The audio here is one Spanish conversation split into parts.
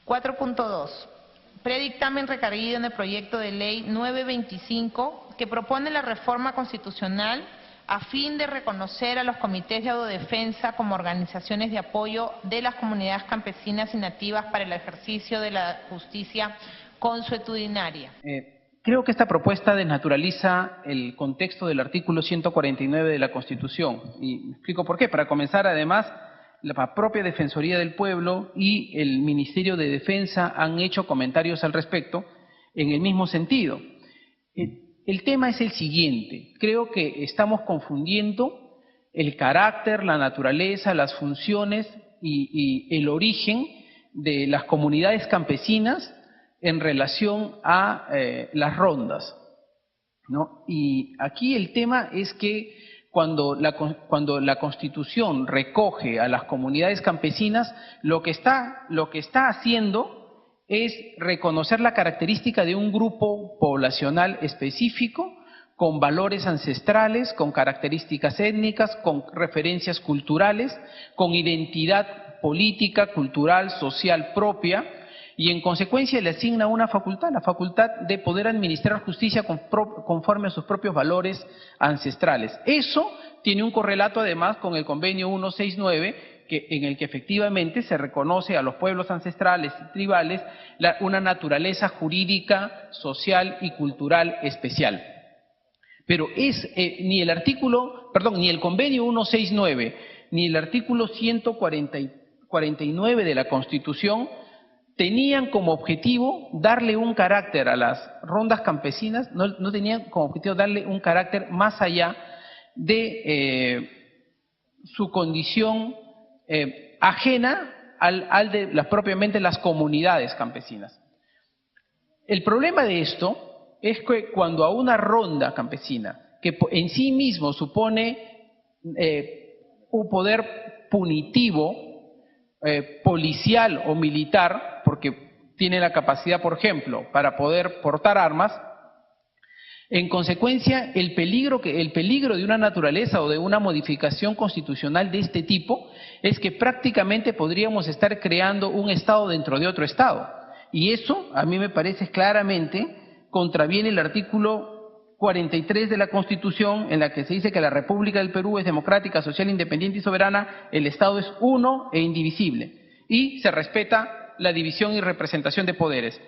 4.2. Predictamen recaído en el proyecto de ley 925 que propone la reforma constitucional a fin de reconocer a los comités de autodefensa como organizaciones de apoyo de las comunidades campesinas y nativas para el ejercicio de la justicia consuetudinaria. Creo que esta propuesta desnaturaliza el contexto del artículo 149 de la Constitución. Y me explico por qué. Para comenzar, además, la propia Defensoría del Pueblo y el Ministerio de Defensa han hecho comentarios al respecto en el mismo sentido. El tema es el siguiente. Creo que estamos confundiendo el carácter, la naturaleza, las funciones y el origen de las comunidades campesinas en relación a las rondas, ¿no? Y aquí el tema es que cuando la Constitución recoge a las comunidades campesinas, lo que está haciendo es reconocer la característica de un grupo poblacional específico, con valores ancestrales, con características étnicas, con referencias culturales, con identidad política, cultural, social propia, y en consecuencia le asigna una facultad, la facultad de poder administrar justicia conforme a sus propios valores ancestrales. Eso tiene un correlato además con el convenio 169, en el que efectivamente se reconoce a los pueblos ancestrales y tribales una naturaleza jurídica, social y cultural especial. Pero ni el convenio 169, ni el artículo 149 de la Constitución tenían como objetivo darle un carácter a las rondas campesinas, no tenían como objetivo darle un carácter más allá de su condición ajena al de propiamente las comunidades campesinas. El problema de esto es que cuando a una ronda campesina, que en sí mismo supone un poder punitivo, policial o militar, porque tiene la capacidad, por ejemplo, para poder portar armas, en consecuencia, el peligro de una naturaleza o de una modificación constitucional de este tipo es que prácticamente podríamos estar creando un Estado dentro de otro Estado. Y eso, a mí me parece claramente, contraviene el artículo 43 de la Constitución, en la que se dice que la República del Perú es democrática, social, independiente y soberana, el Estado es uno e indivisible, y se respeta la división y representación de poderes.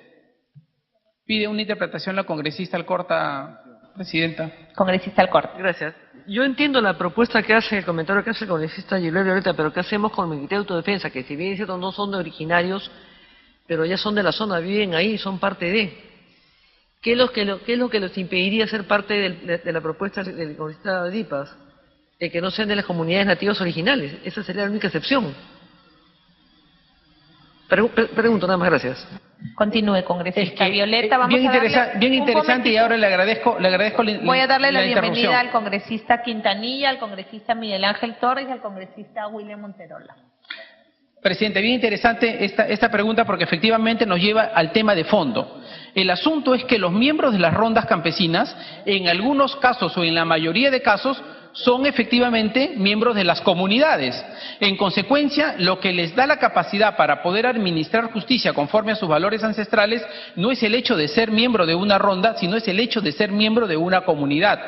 Pide una interpretación la congresista Alcorta, Presidenta. Congresista Alcorta. Gracias. Yo entiendo la propuesta que hace, el comentario que hace el congresista Gilbert Violeta, pero ¿qué hacemos con el Comité de Autodefensa? Que si bien es cierto no son de originarios, pero ya son de la zona, viven ahí, son parte de. ¿Qué es lo que les impediría ser parte de la propuesta del congresista Dipas? De que no sean de las comunidades nativas originales. Esa sería la única excepción. Pregunto, nada más, gracias. Continúe, congresista Violeta. Vamos bien interesante y ahora le agradezco Voy a darle la interrupción. bienvenida al congresista Quintanilla, al congresista Miguel Ángel Torres y al congresista William Monterola. Presidente, bien interesante esta pregunta porque efectivamente nos lleva al tema de fondo. El asunto es que los miembros de las rondas campesinas, en algunos casos o en la mayoría de casos, son efectivamente miembros de las comunidades. En consecuencia, lo que les da la capacidad para poder administrar justicia conforme a sus valores ancestrales no es el hecho de ser miembro de una ronda, sino es el hecho de ser miembro de una comunidad.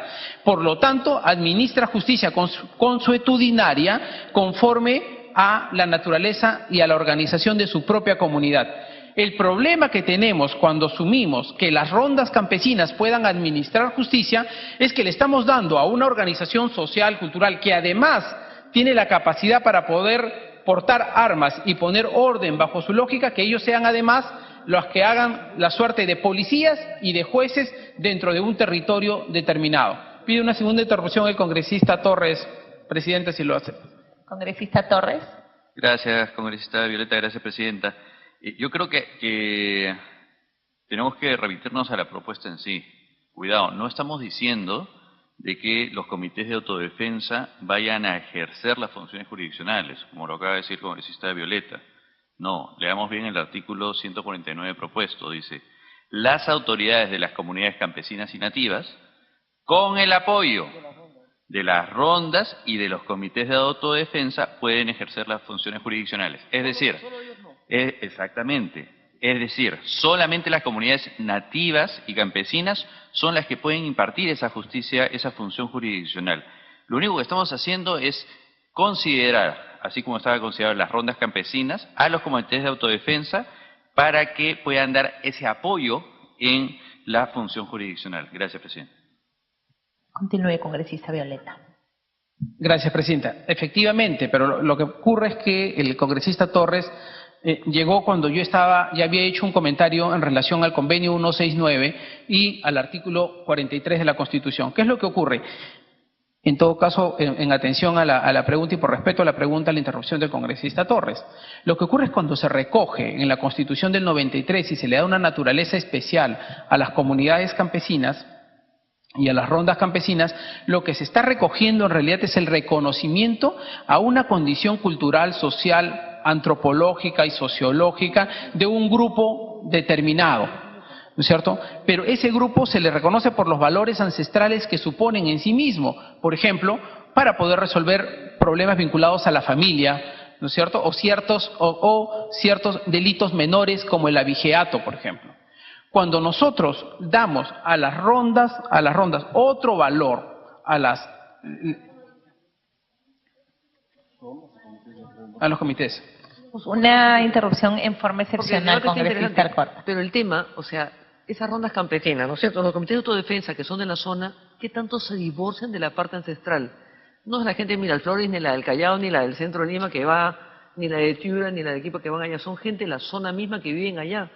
Por lo tanto, administra justicia consuetudinaria conforme a la naturaleza y a la organización de su propia comunidad. El problema que tenemos cuando asumimos que las rondas campesinas puedan administrar justicia es que le estamos dando a una organización social, cultural, que además tiene la capacidad para poder portar armas y poner orden bajo su lógica, que ellos sean además los que hagan la suerte de policías y de jueces dentro de un territorio determinado. Pide una segunda interrupción el congresista Torres, Presidente, si lo acepta. Congresista Torres. Gracias, congresista Violeta. Gracias, Presidenta. Yo creo que tenemos que remitirnos a la propuesta en sí. Cuidado, no estamos diciendo de que los comités de autodefensa vayan a ejercer las funciones jurisdiccionales, como lo acaba de decir el congresista Violeta. No, leamos bien el artículo 149 propuesto. Dice, las autoridades de las comunidades campesinas y nativas, con el apoyo de las rondas y de los comités de autodefensa, pueden ejercer las funciones jurisdiccionales. Es decir, exactamente, Es decir, solamente las comunidades nativas y campesinas son las que pueden impartir esa justicia, esa función jurisdiccional. Lo único que estamos haciendo es considerar, así como estaba considerado las rondas campesinas, a los comités de autodefensa para que puedan dar ese apoyo en la función jurisdiccional. Gracias, presidente. Continúe, congresista Violeta. Gracias, presidenta. Efectivamente, pero lo que ocurre es que el congresista Torres llegó cuando yo ya había hecho un comentario en relación al convenio 169 y al artículo 43 de la Constitución. ¿Qué es lo que ocurre? En todo caso, en atención a la pregunta y por respeto a la pregunta, a la interrupción del congresista Torres. Lo que ocurre es cuando se recoge en la Constitución del 93 y se le da una naturaleza especial a las comunidades campesinas y a las rondas campesinas, lo que se está recogiendo en realidad es el reconocimiento a una condición cultural, social, antropológica y sociológica de un grupo determinado, ¿no es cierto? Pero ese grupo se le reconoce por los valores ancestrales que suponen en sí mismo, por ejemplo, para poder resolver problemas vinculados a la familia, ¿no es cierto? O ciertos delitos menores como el abigeato, por ejemplo. Cuando nosotros damos a las rondas otro valor, a los comités. Una interrupción en forma excepcional, congresista Alcorta. Pero el tema, o sea, esas rondas campesinas, ¿no es cierto? Los comités de autodefensa que son de la zona, ¿qué tanto se divorcian de la parte ancestral? No es la gente de Miraflores, ni la del Callao, ni la del centro de Lima que va, ni la de Piura, ni la de Arequipa que van allá. Son gente de la zona misma que viven allá.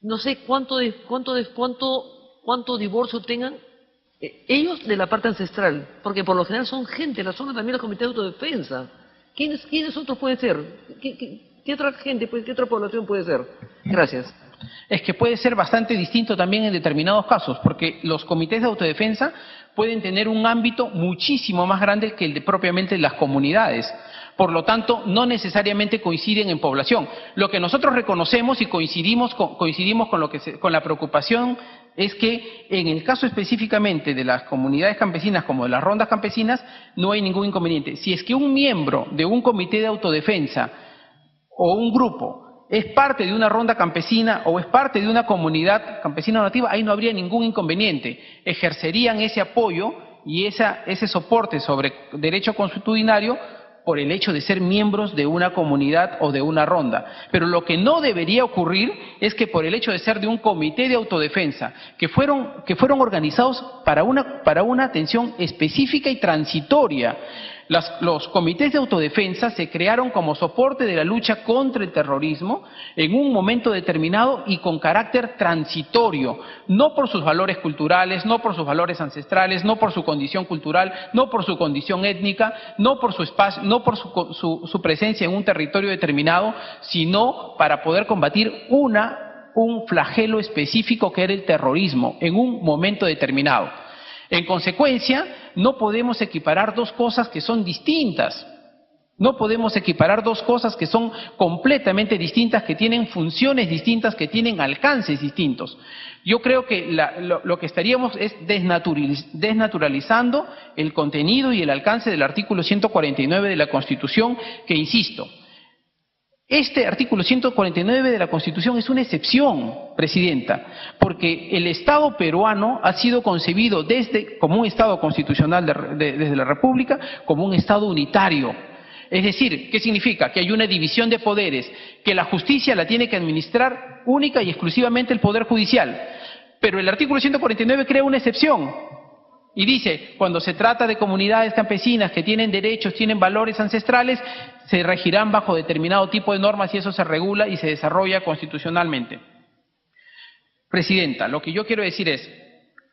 No sé cuánto divorcio tengan ellos de la parte ancestral, porque por lo general son gente de la zona también los comités de autodefensa. ¿Quiénes otros pueden ser? ¿Qué otra gente, qué otra población puede ser? Gracias. Es que puede ser bastante distinto también en determinados casos, porque los comités de autodefensa pueden tener un ámbito muchísimo más grande que el de propiamente las comunidades. Por lo tanto, no necesariamente coinciden en población. Lo que nosotros reconocemos y coincidimos con la preocupación es que en el caso específicamente de las comunidades campesinas como de las rondas campesinas no hay ningún inconveniente. Si es que un miembro de un comité de autodefensa o un grupo es parte de una ronda campesina o es parte de una comunidad campesina nativa, ahí no habría ningún inconveniente. Ejercerían ese apoyo y ese soporte sobre derecho consuetudinario por el hecho de ser miembros de una comunidad o de una ronda. Pero lo que no debería ocurrir es que por el hecho de ser de un comité de autodefensa, que fueron organizados para una atención específica y transitoria. Los comités de autodefensa se crearon como soporte de la lucha contra el terrorismo en un momento determinado y con carácter transitorio, no por sus valores culturales, no por sus valores ancestrales, no por su condición cultural, no por su condición étnica, no por su espacio, no por su presencia en un territorio determinado, sino para poder combatir un flagelo específico que era el terrorismo en un momento determinado. En consecuencia, no podemos equiparar dos cosas que son distintas. No podemos equiparar dos cosas que son completamente distintas, que tienen funciones distintas, que tienen alcances distintos. Yo creo que lo que estaríamos es desnaturalizando el contenido y el alcance del artículo 149 de la Constitución, que insisto, este artículo 149 de la Constitución es una excepción, Presidenta, porque el Estado peruano ha sido concebido como un Estado constitucional desde la República, como un Estado unitario. Es decir, ¿qué significa? Que hay una división de poderes, que la justicia la tiene que administrar única y exclusivamente el Poder Judicial. Pero el artículo 149 crea una excepción. Y dice, cuando se trata de comunidades campesinas que tienen derechos, tienen valores ancestrales, se regirán bajo determinado tipo de normas y eso se regula y se desarrolla constitucionalmente. Presidenta, lo que yo quiero decir es,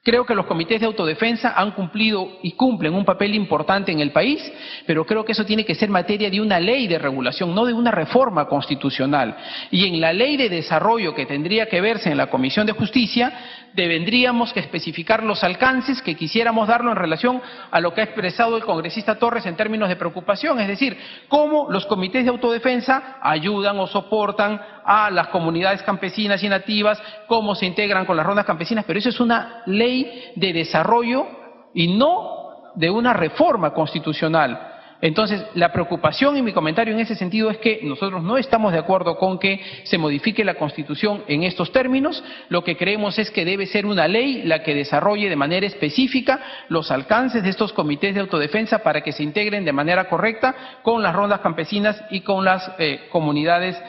creo que los comités de autodefensa han cumplido y cumplen un papel importante en el país, pero creo que eso tiene que ser materia de una ley de regulación, no de una reforma constitucional. Y en la ley de desarrollo que tendría que verse en la Comisión de Justicia, tendríamos que especificar los alcances que quisiéramos darlo en relación a lo que ha expresado el congresista Torres en términos de preocupación, es decir, cómo los comités de autodefensa ayudan o soportan a las comunidades campesinas y nativas, cómo se integran con las rondas campesinas, pero eso es una ley de desarrollo y no de una reforma constitucional. Entonces, la preocupación y mi comentario en ese sentido es que nosotros no estamos de acuerdo con que se modifique la Constitución en estos términos. Lo que creemos es que debe ser una ley la que desarrolle de manera específica los alcances de estos comités de autodefensa para que se integren de manera correcta con las rondas campesinas y con las comunidades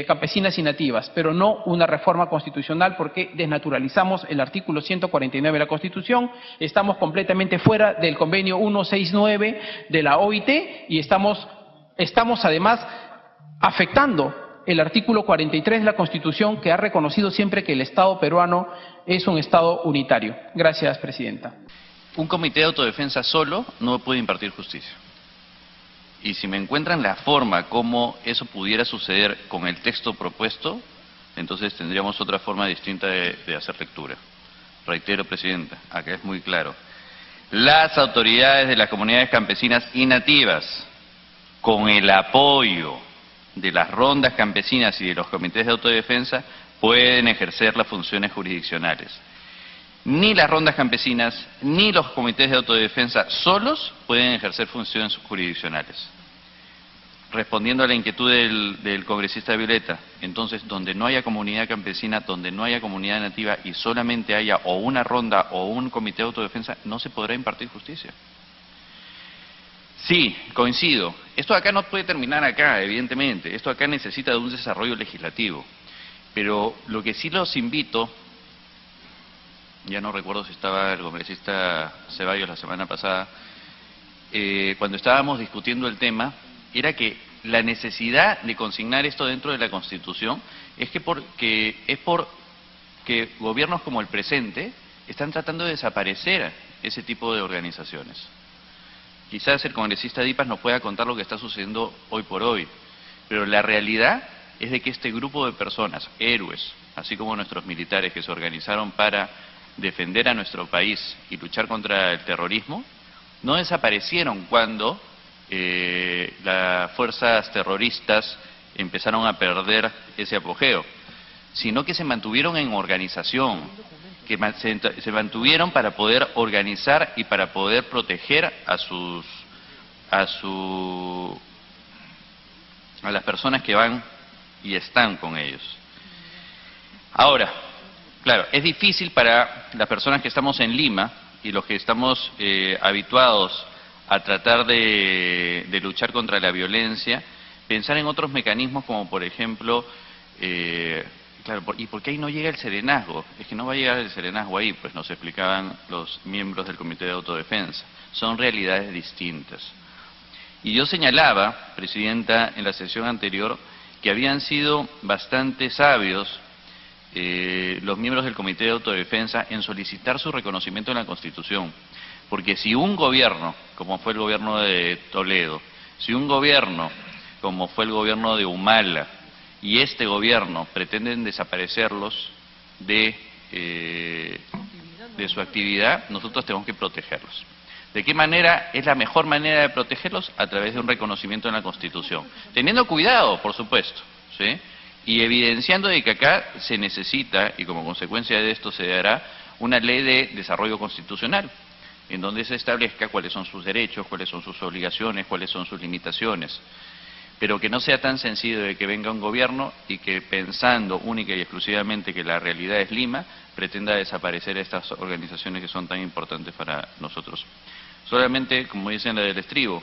campesinas y nativas, pero no una reforma constitucional porque desnaturalizamos el artículo 149 de la Constitución, estamos completamente fuera del convenio 169 de la OIT y estamos además afectando el artículo 43 de la Constitución que ha reconocido siempre que el Estado peruano es un Estado unitario. Gracias, Presidenta. Un comité de autodefensa solo no puede impartir justicia. Y si me encuentran la forma como eso pudiera suceder con el texto propuesto, entonces tendríamos otra forma distinta de hacer lectura. Reitero, Presidenta, acá es muy claro. Las autoridades de las comunidades campesinas y nativas, con el apoyo de las rondas campesinas y de los comités de autodefensa, pueden ejercer las funciones jurisdiccionales. Ni las rondas campesinas ni los comités de autodefensa solos pueden ejercer funciones jurisdiccionales. Respondiendo a la inquietud del congresista Violeta, entonces donde no haya comunidad campesina, donde no haya comunidad nativa y solamente haya o una ronda o un comité de autodefensa, no se podrá impartir justicia. Sí, coincido. Esto acá no puede terminar acá, evidentemente. Esto acá necesita de un desarrollo legislativo. Pero lo que sí los invito, ya no recuerdo si estaba el congresista Ceballos la semana pasada, cuando estábamos discutiendo el tema, era que la necesidad de consignar esto dentro de la Constitución es porque gobiernos como el presente están tratando de desaparecer ese tipo de organizaciones. Quizás el congresista Dipas nos pueda contar lo que está sucediendo hoy por hoy, pero la realidad es de que este grupo de personas, héroes, así como nuestros militares que se organizaron para defender a nuestro país y luchar contra el terrorismo, no desaparecieron cuando las fuerzas terroristas empezaron a perder ese apogeo, sino que se mantuvieron en organización, que se mantuvieron para poder organizar y para poder proteger a las personas que van y están con ellos. Ahora, claro, es difícil para las personas que estamos en Lima y los que estamos habituados a tratar de luchar contra la violencia, pensar en otros mecanismos como por ejemplo, claro, ¿y por qué ahí no llega el serenazgo? Es que no va a llegar el serenazgo ahí, pues nos explicaban los miembros del Comité de Autodefensa. Son realidades distintas. Y yo señalaba, Presidenta, en la sesión anterior, que habían sido bastante sabios los miembros del Comité de Autodefensa en solicitar su reconocimiento en la Constitución. Porque si un gobierno, como fue el gobierno de Toledo, si un gobierno, como fue el gobierno de Humala, y este gobierno pretenden desaparecerlos de su actividad, nosotros tenemos que protegerlos. ¿De qué manera es la mejor manera de protegerlos? A través de un reconocimiento en la Constitución. Teniendo cuidado, por supuesto, ¿sí? Y evidenciando de que acá se necesita, y como consecuencia de esto se dará, una ley de desarrollo constitucional, en donde se establezca cuáles son sus derechos, cuáles son sus obligaciones, cuáles son sus limitaciones. Pero que no sea tan sencillo de que venga un gobierno y que pensando única y exclusivamente que la realidad es Lima, pretenda desaparecer estas organizaciones que son tan importantes para nosotros. Solamente, como dicen la del estribo,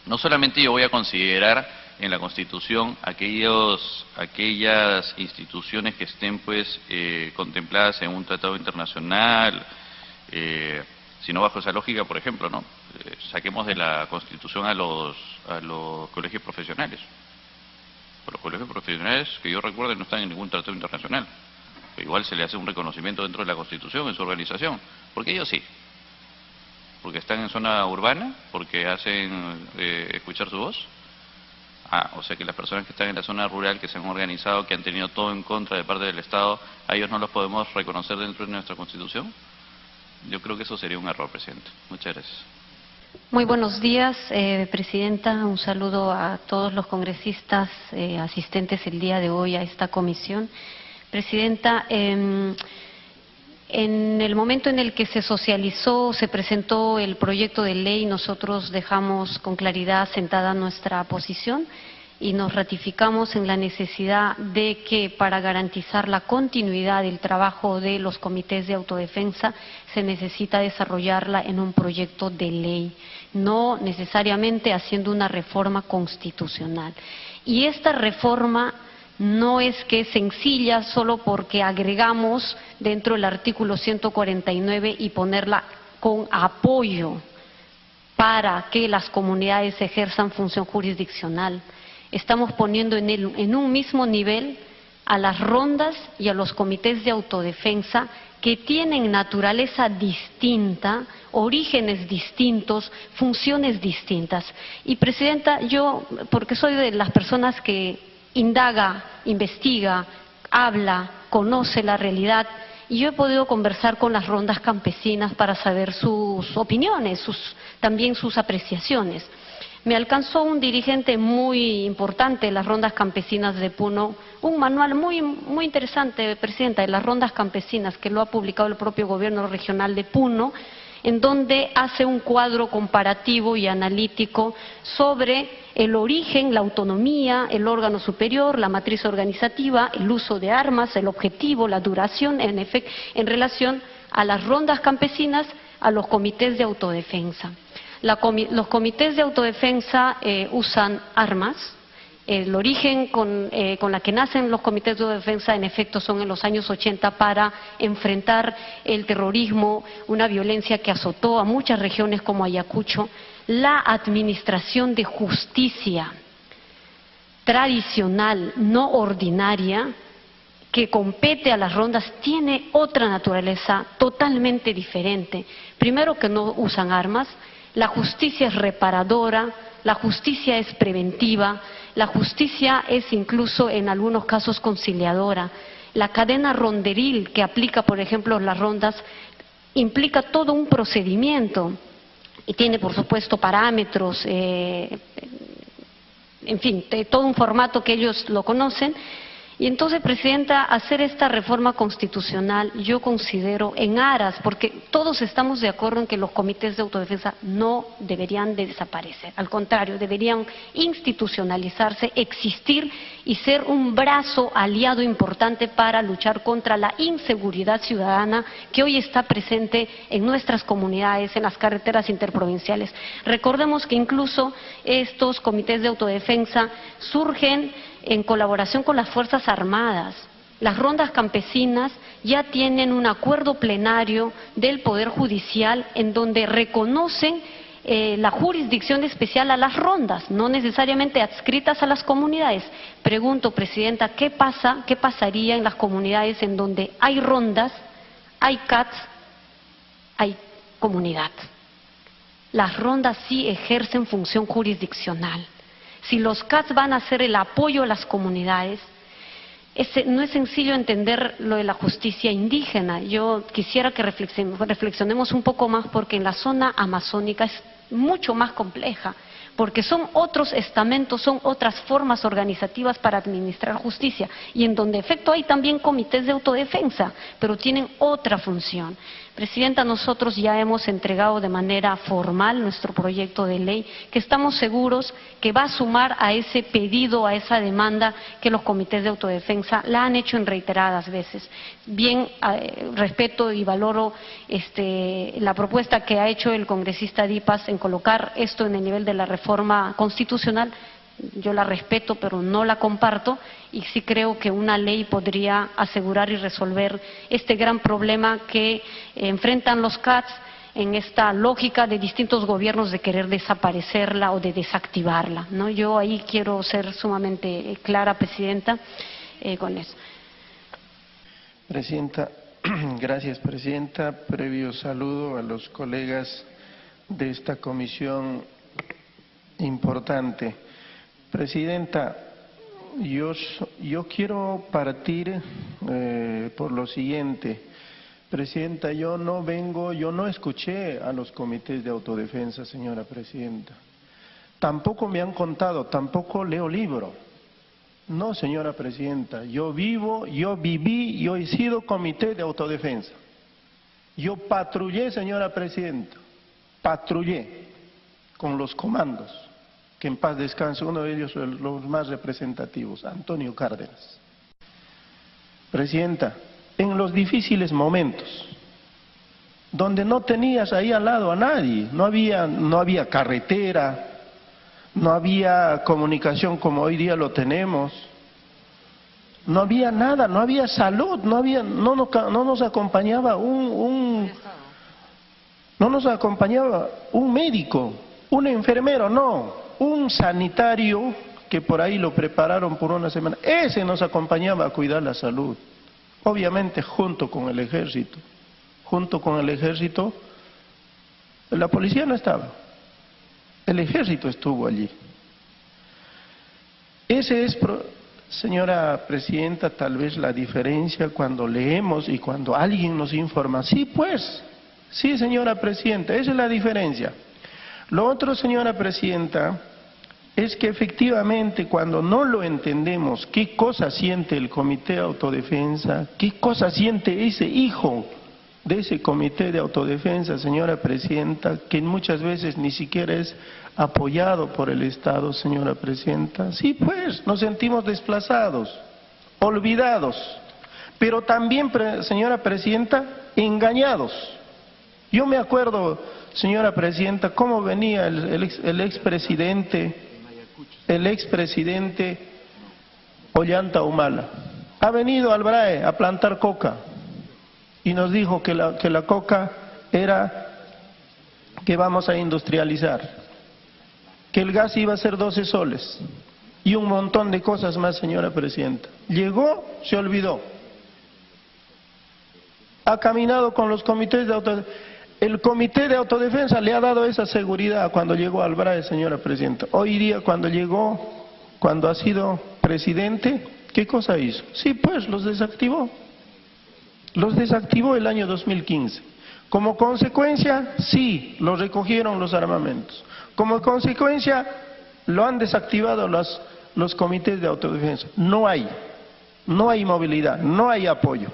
no solamente yo voy a considerar en la Constitución aquellas instituciones que estén pues contempladas en un tratado internacional, sino bajo esa lógica, por ejemplo, ¿no? Saquemos de la Constitución a los colegios profesionales. Los colegios profesionales, que yo recuerde, no están en ningún tratado internacional. Pero igual se le hace un reconocimiento dentro de la Constitución, en su organización. Porque ellos sí. Porque están en zona urbana, porque hacen escuchar su voz. O sea que las personas que están en la zona rural, que se han organizado, que han tenido todo en contra de parte del Estado, a ellos no los podemos reconocer dentro de nuestra Constitución. Yo creo que eso sería un error, Presidente. Muchas gracias. Muy buenos días, Presidenta. Un saludo a todos los congresistas asistentes el día de hoy a esta comisión. Presidenta, En el momento en el que se socializó, se presentó el proyecto de ley, nosotros dejamos con claridad sentada nuestra posición y nos ratificamos en la necesidad de que para garantizar la continuidad del trabajo de los comités de autodefensa se necesita desarrollarla en un proyecto de ley, no necesariamente haciendo una reforma constitucional. Y esta reforma no es que es sencilla solo porque agregamos dentro del artículo 149 y ponerla con apoyo para que las comunidades ejerzan función jurisdiccional. Estamos poniendo en un mismo nivel a las rondas y a los comités de autodefensa que tienen naturaleza distinta, orígenes distintos, funciones distintas. Y Presidenta, yo, porque soy de las personas que indaga, investiga, habla, conoce la realidad, y yo he podido conversar con las rondas campesinas para saber sus opiniones, también sus apreciaciones. Me alcanzó un dirigente muy importante de las rondas campesinas de Puno, un manual muy interesante, Presidenta, de las rondas campesinas, que lo ha publicado el propio gobierno regional de Puno, en donde hace un cuadro comparativo y analítico sobre el origen, la autonomía, el órgano superior, la matriz organizativa, el uso de armas, el objetivo, la duración, en relación a las rondas campesinas, a los comités de autodefensa. Los comités de autodefensa usan armas. El origen con la que nacen los comités de autodefensa, en efecto, son en los años 80 para enfrentar el terrorismo, una violencia que azotó a muchas regiones como Ayacucho. La administración de justicia tradicional, no ordinaria, que compete a las rondas, tiene otra naturaleza totalmente diferente. Primero, que no usan armas, la justicia es reparadora, la justicia es preventiva, la justicia es incluso en algunos casos conciliadora. La cadena ronderil que aplica, por ejemplo, las rondas, implica todo un procedimiento y tiene, por supuesto, parámetros, en fin, todo un formato que ellos lo conocen. Y entonces, Presidenta, hacer esta reforma constitucional, yo considero en aras, porque todos estamos de acuerdo en que los comités de autodefensa no deberían de desaparecer, al contrario, deberían institucionalizarse, existir y ser un brazo aliado importante para luchar contra la inseguridad ciudadana que hoy está presente en nuestras comunidades, en las carreteras interprovinciales. Recordemos que incluso estos comités de autodefensa surgen en colaboración con las Fuerzas Armadas. Las rondas campesinas ya tienen un acuerdo plenario del Poder Judicial en donde reconocen la jurisdicción especial a las rondas, no necesariamente adscritas a las comunidades. Pregunto, Presidenta, ¿qué pasaría en las comunidades en donde hay rondas, hay CATs, hay comunidad? Las rondas sí ejercen función jurisdiccional. Si los CATs van a hacer el apoyo a las comunidades, no es sencillo entender lo de la justicia indígena. Yo quisiera que reflexionemos un poco más, porque en la zona amazónica es mucho más compleja, porque son otros estamentos, son otras formas organizativas para administrar justicia, y en donde, de efecto, hay también comités de autodefensa, pero tienen otra función. Presidenta, nosotros ya hemos entregado de manera formal nuestro proyecto de ley, que estamos seguros que va a sumar a ese pedido, a esa demanda que los comités de autodefensa la han hecho en reiteradas veces. Bien, respeto y valoro la propuesta que ha hecho el congresista Dipas en colocar esto en el nivel de la reforma constitucional. Yo la respeto, pero no la comparto, y sí creo que una ley podría asegurar y resolver este gran problema que enfrentan los CATs en esta lógica de distintos gobiernos de querer desaparecerla o de desactivarla, ¿no? Yo ahí quiero ser sumamente clara, Presidenta, con eso. Presidenta, gracias, Presidenta. Previo saludo a los colegas de esta comisión importante. Presidenta, yo quiero partir por lo siguiente. Presidenta, yo no escuché a los comités de autodefensa, señora Presidenta. Tampoco me han contado, tampoco leo libro. No, señora Presidenta, yo viví, yo he sido comité de autodefensa. Yo patrullé, señora presidenta, patrullé con los comandos, que en paz descanse, uno de ellos los más representativos, Antonio Cárdenas. Presidenta, en los difíciles momentos, donde no tenías ahí al lado a nadie, no había carretera, no había comunicación como hoy día lo tenemos, no había nada, no había salud, no nos acompañaba no nos acompañaba un médico, un enfermero, no, un sanitario que por ahí lo prepararon por una semana, ese nos acompañaba a cuidar la salud, obviamente junto con el ejército. Junto con el ejército, la policía no estaba, el ejército estuvo allí. Ese es, señora presidenta, tal vez la diferencia cuando leemos y cuando alguien nos informa. Sí, pues, sí, señora presidenta, esa es la diferencia. Lo otro, señora presidenta, es que efectivamente cuando no lo entendemos, qué cosa siente el Comité de Autodefensa, qué cosa siente ese hijo de ese Comité de Autodefensa, señora presidenta, que muchas veces ni siquiera es apoyado por el Estado, señora presidenta. Sí, pues, nos sentimos desplazados, olvidados, pero también, señora presidenta, engañados. Yo me acuerdo, señora presidenta, cómo venía el expresidente Ollanta Humala. Ha venido al BRAE a plantar coca. Y nos dijo que la coca era que vamos a industrializar, que el gas iba a ser 12 soles y un montón de cosas más, señora presidenta. Llegó, se olvidó. Ha caminado con los comités de autodefensa. El Comité de Autodefensa le ha dado esa seguridad cuando llegó al BRAE, señora presidenta. Hoy día cuando ha sido presidente, ¿qué cosa hizo? Sí, pues los desactivó. Los desactivó el año 2015. Como consecuencia, sí, lo recogieron los armamentos. Como consecuencia, lo han desactivado los comités de autodefensa. No hay movilidad, no hay apoyo.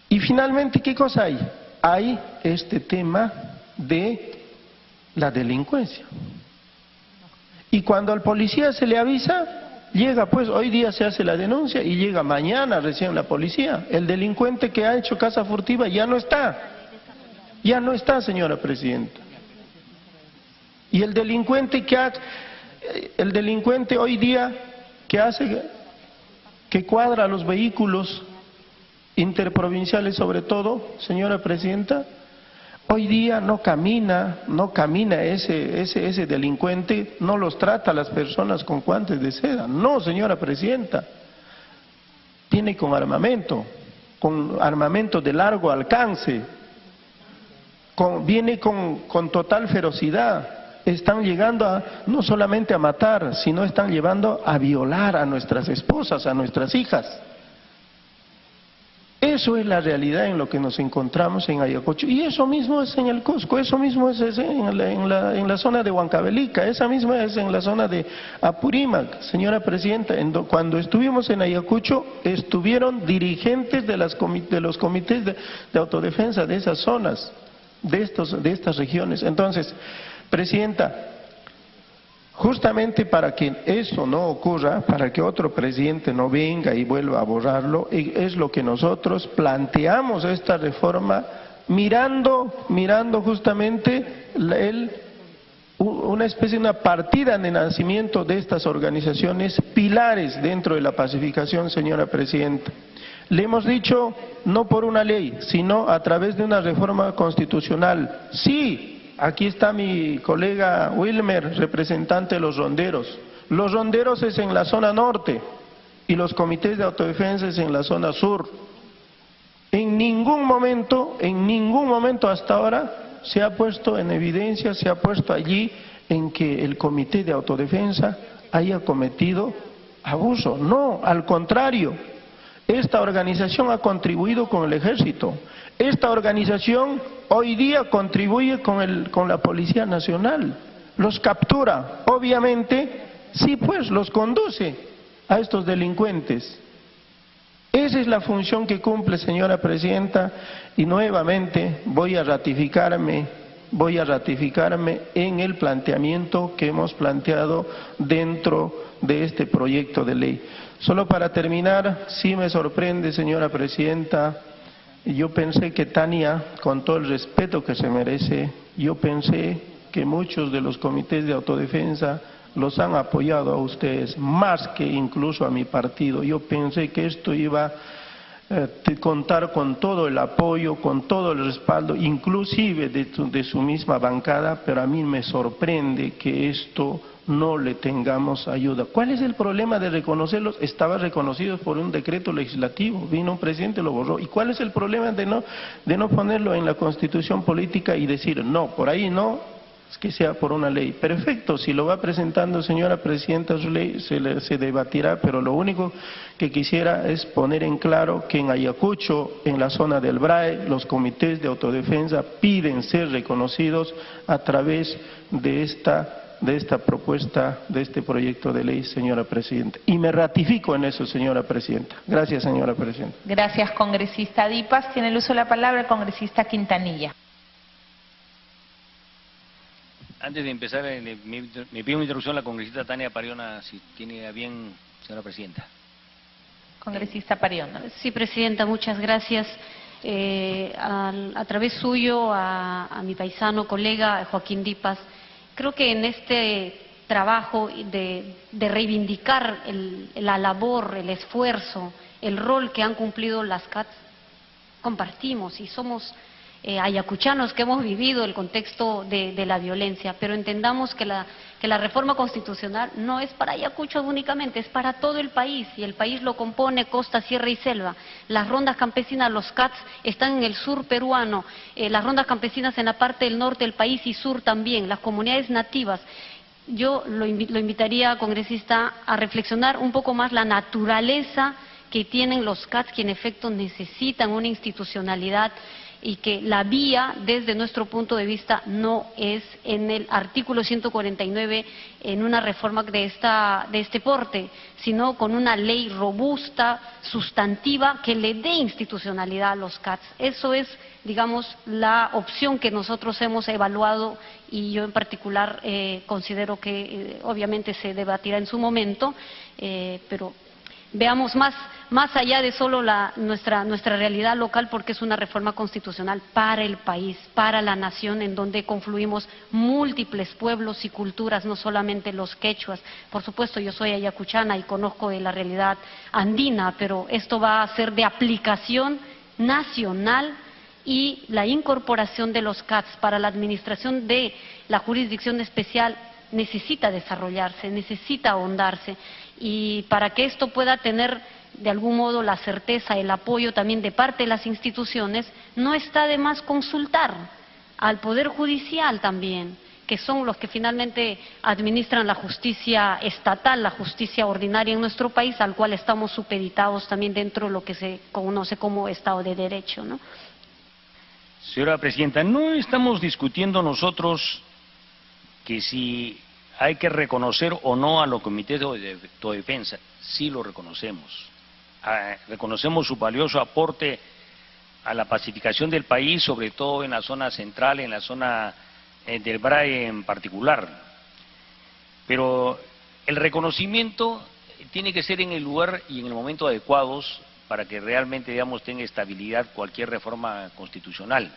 Y finalmente, ¿qué cosa hay? Hay este tema de la delincuencia. Y cuando al policía se le avisa, llega, pues hoy día se hace la denuncia y llega mañana recién la policía. El delincuente que ha hecho caza furtiva ya no está, señora presidenta. Y el delincuente hoy día que cuadra los vehículos interprovinciales sobre todo, señora presidenta, hoy día no camina ese delincuente, no los trata a las personas con guantes de seda. No, señora presidenta, viene con armamento de largo alcance, viene con total ferocidad. Están llegando no solamente a matar, sino están llevando a violar a nuestras esposas, a nuestras hijas. Eso es la realidad en lo que nos encontramos en Ayacucho. Y eso mismo es en el Cusco, eso mismo es en la zona de Huancavelica, esa misma es en la zona de Apurímac. Señora presidenta, cuando estuvimos en Ayacucho, estuvieron dirigentes de los comités de autodefensa de esas zonas, de estas regiones. Entonces, presidenta, justamente para que eso no ocurra, para que otro presidente no venga y vuelva a borrarlo, es lo que nosotros planteamos esta reforma, mirando justamente una especie de una partida de nacimiento de estas organizaciones pilares dentro de la pacificación, señora presidenta. Le hemos dicho, no por una ley, sino a través de una reforma constitucional. Sí. Aquí está mi colega Wilmer, representante de los ronderos. Los ronderos es en la zona norte y los comités de autodefensa es en la zona sur. En ningún momento hasta ahora se ha puesto en evidencia, se ha puesto allí en que el comité de autodefensa haya cometido abuso. No, al contrario, esta organización ha contribuido con el ejército. Esta organización hoy día contribuye con la Policía Nacional, los captura, obviamente, sí, pues los conduce a estos delincuentes. Esa es la función que cumple, señora presidenta, y nuevamente voy a ratificarme en el planteamiento que hemos planteado dentro de este proyecto de ley. Solo para terminar, sí me sorprende, señora presidenta, yo pensé que Tania, con todo el respeto que se merece, yo pensé que muchos de los comités de autodefensa los han apoyado a ustedes, más que incluso a mi partido. Yo pensé que esto iba a contar con todo el apoyo, con todo el respaldo, inclusive de su misma bancada, pero a mí me sorprende que esto no le tengamos ayuda. ¿Cuál es el problema de reconocerlos? Estaba reconocido por un decreto legislativo, vino un presidente, lo borró. ¿Y cuál es el problema de no ponerlo en la Constitución política y decir, no, por ahí no, es que sea por una ley? Perfecto, si lo va presentando, señora presidenta, su ley se debatirá, pero lo único que quisiera es poner en claro que en Ayacucho, en la zona del BRAE, los comités de autodefensa piden ser reconocidos a través de esta propuesta, de este proyecto de ley, señora presidenta. Y me ratifico en eso, señora presidenta. Gracias, señora presidenta. Gracias, congresista Dipas. Tiene el uso de la palabra el congresista Quintanilla. Antes de empezar, me pido una interrupción a la congresista Tania Pariona, si tiene a bien, señora presidenta. Congresista Pariona. Sí, presidenta, muchas gracias. A través suyo, a mi paisano, colega Joaquín Dipas, creo que en este trabajo de reivindicar la labor, el esfuerzo, el rol que han cumplido las CATS, compartimos y somos ayacuchanos que hemos vivido el contexto de la violencia, pero entendamos que la reforma constitucional no es para Ayacucho únicamente, es para todo el país, y el país lo compone costa, sierra y selva. Las rondas campesinas, los CATS, están en el sur peruano, las rondas campesinas en la parte del norte del país y sur también, las comunidades nativas. Yo lo invitaría, congresista, a reflexionar un poco más la naturaleza que tienen los CATS, que en efecto necesitan una institucionalidad, y que la vía, desde nuestro punto de vista, no es en el artículo 149, en una reforma de este porte, sino con una ley robusta, sustantiva, que le dé institucionalidad a los CATS. Eso es, digamos, la opción que nosotros hemos evaluado, y yo en particular considero que obviamente se debatirá en su momento, pero veamos más allá de solo nuestra realidad local, porque es una reforma constitucional para el país, para la nación, en donde confluimos múltiples pueblos y culturas, no solamente los quechuas. Por supuesto, yo soy ayacuchana y conozco de la realidad andina, pero esto va a ser de aplicación nacional, y la incorporación de los CATS para la administración de la jurisdicción especial necesita desarrollarse, necesita ahondarse, y para que esto pueda tener de algún modo la certeza, el apoyo también de parte de las instituciones, no está de más consultar al Poder Judicial también, que son los que finalmente administran la justicia estatal, la justicia ordinaria en nuestro país, al cual estamos supeditados también dentro de lo que se conoce como Estado de Derecho, ¿no? Señora presidenta, no estamos discutiendo nosotros que si hay que reconocer o no a los comités de autodefensa. Sí lo reconocemos. Reconocemos su valioso aporte a la pacificación del país, sobre todo en la zona central, en la zona del BRAE en particular. Pero el reconocimiento tiene que ser en el lugar y en el momento adecuados para que realmente, digamos, tenga estabilidad cualquier reforma constitucional.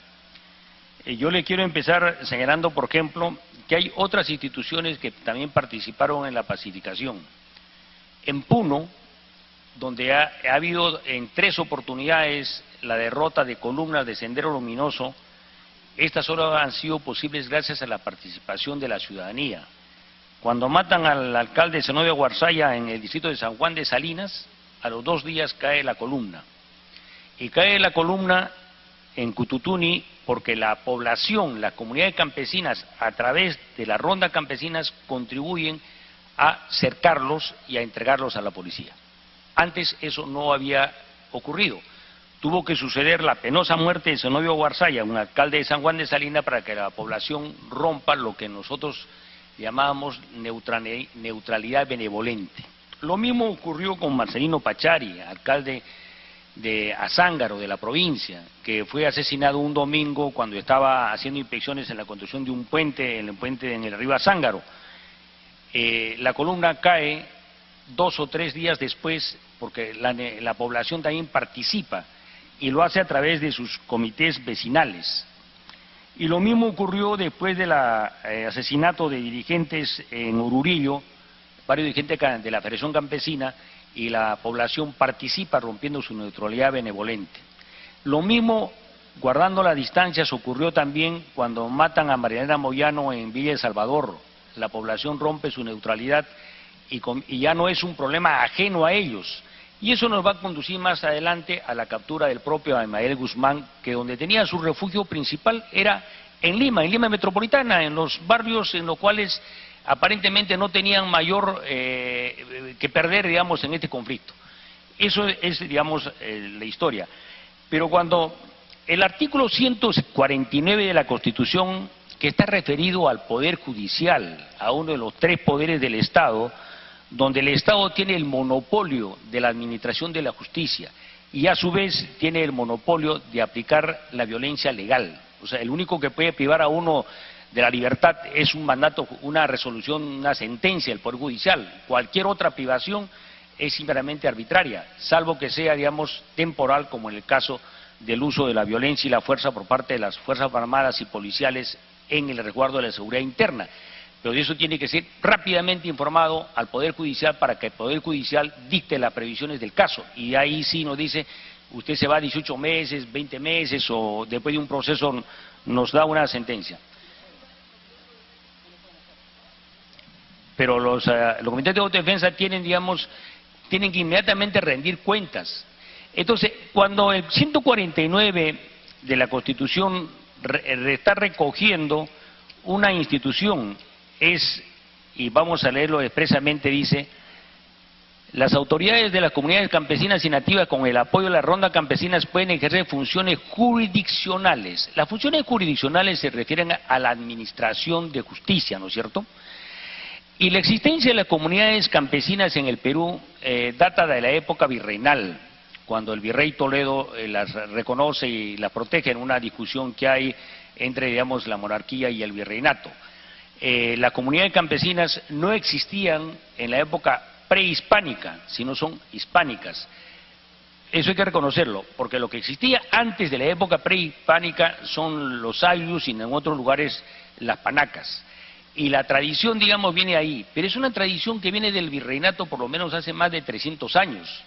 Yo le quiero empezar señalando, por ejemplo, que hay otras instituciones que también participaron en la pacificación. En Puno, donde ha habido en 3 oportunidades la derrota de columnas de Sendero Luminoso, estas solo han sido posibles gracias a la participación de la ciudadanía. Cuando matan al alcalde Zenobio Guarzaya en el distrito de San Juan de Salinas, a los 2 días cae la columna. Y cae la columna en Cututuni porque la población, las comunidades campesinas, a través de la ronda campesinas, contribuyen a cercarlos y a entregarlos a la policía. Antes eso no había ocurrido. Tuvo que suceder la penosa muerte de Zenobio Guarzaya, un alcalde de San Juan de Salinas, para que la población rompa lo que nosotros llamábamos neutralidad benevolente. Lo mismo ocurrió con Marcelino Pachari, alcalde de Azángaro, de la provincia, que fue asesinado un domingo cuando estaba haciendo inspecciones en la construcción de un puente, en el río Azángaro. La columna cae 2 o 3 días después, porque la población también participa y lo hace a través de sus comités vecinales. Y lo mismo ocurrió después del asesinato de dirigentes en Ururillo, varios dirigentes de la Federación Campesina, y la población participa rompiendo su neutralidad benevolente. Lo mismo, guardando las distancias, ocurrió también cuando matan a Marianela Moyano en Villa El Salvador. La población rompe su neutralidad y ya no es un problema ajeno a ellos. Y eso nos va a conducir más adelante a la captura del propio Abimael Guzmán, que donde tenía su refugio principal era en Lima metropolitana, en los barrios en los cuales aparentemente no tenían mayor que perder, digamos, en este conflicto. Eso es, digamos, la historia. Pero cuando el artículo 149 de la Constitución, que está referido al Poder Judicial, a uno de los 3 poderes del Estado, donde el Estado tiene el monopolio de la administración de la justicia y a su vez tiene el monopolio de aplicar la violencia legal. O sea, el único que puede privar a uno de la libertad es un mandato, una resolución, una sentencia del Poder Judicial. Cualquier otra privación es simplemente arbitraria, salvo que sea, digamos, temporal, como en el caso del uso de la violencia y la fuerza por parte de las Fuerzas Armadas y policiales en el resguardo de la seguridad interna. Pero eso tiene que ser rápidamente informado al Poder Judicial para que el Poder Judicial dicte las previsiones del caso. Y ahí sí nos dice, usted se va 18 meses, 20 meses o después de un proceso nos da una sentencia. Pero los comités de autodefensa tienen, digamos, tienen que inmediatamente rendir cuentas. Entonces, cuando el 149 de la Constitución está recogiendo una institución, y vamos a leerlo expresamente, dice: las autoridades de las comunidades campesinas y nativas con el apoyo de las rondas campesinas pueden ejercer funciones jurisdiccionales. Las funciones jurisdiccionales se refieren a la administración de justicia, ¿no es cierto? Y la existencia de las comunidades campesinas en el Perú data de la época virreinal, cuando el virrey Toledo las reconoce y las protege en una discusión que hay entre, digamos, la monarquía y el virreinato. Las comunidades campesinas no existían en la época prehispánica, sino son hispánicas. Eso hay que reconocerlo, porque lo que existía antes de la época prehispánica son los ayllus y en otros lugares las panacas. Y la tradición, digamos, viene ahí, pero es una tradición que viene del virreinato por lo menos hace más de 300 años.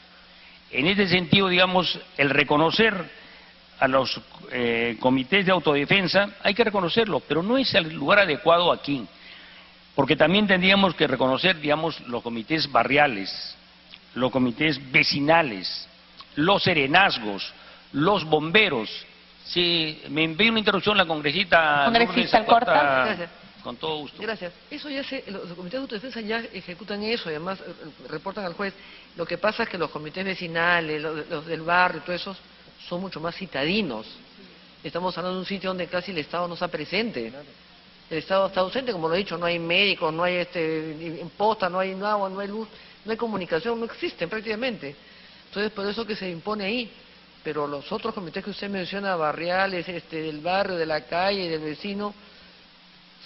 En este sentido, digamos, el reconocer a los comités de autodefensa, hay que reconocerlo, pero no es el lugar adecuado aquí, porque también tendríamos que reconocer, digamos, los comités barriales, los comités vecinales, los serenazgos, los bomberos. Sí, me envió una interrupción la congresista. Congresista Alcorta. Gracias. Con todo gusto. Gracias. Eso ya los comités de autodefensa ya ejecutan eso y además reportan al juez. Lo que pasa es que los comités vecinales, los del barrio, todo eso, son mucho más citadinos. Estamos hablando de un sitio donde casi el Estado no está presente. El Estado está ausente, como lo he dicho, no hay médicos, no hay posta, no hay agua, no hay luz, no hay comunicación, no existen prácticamente. Entonces, por eso que se impone ahí. Pero los otros comités que usted menciona, barriales, del barrio, de la calle, del vecino,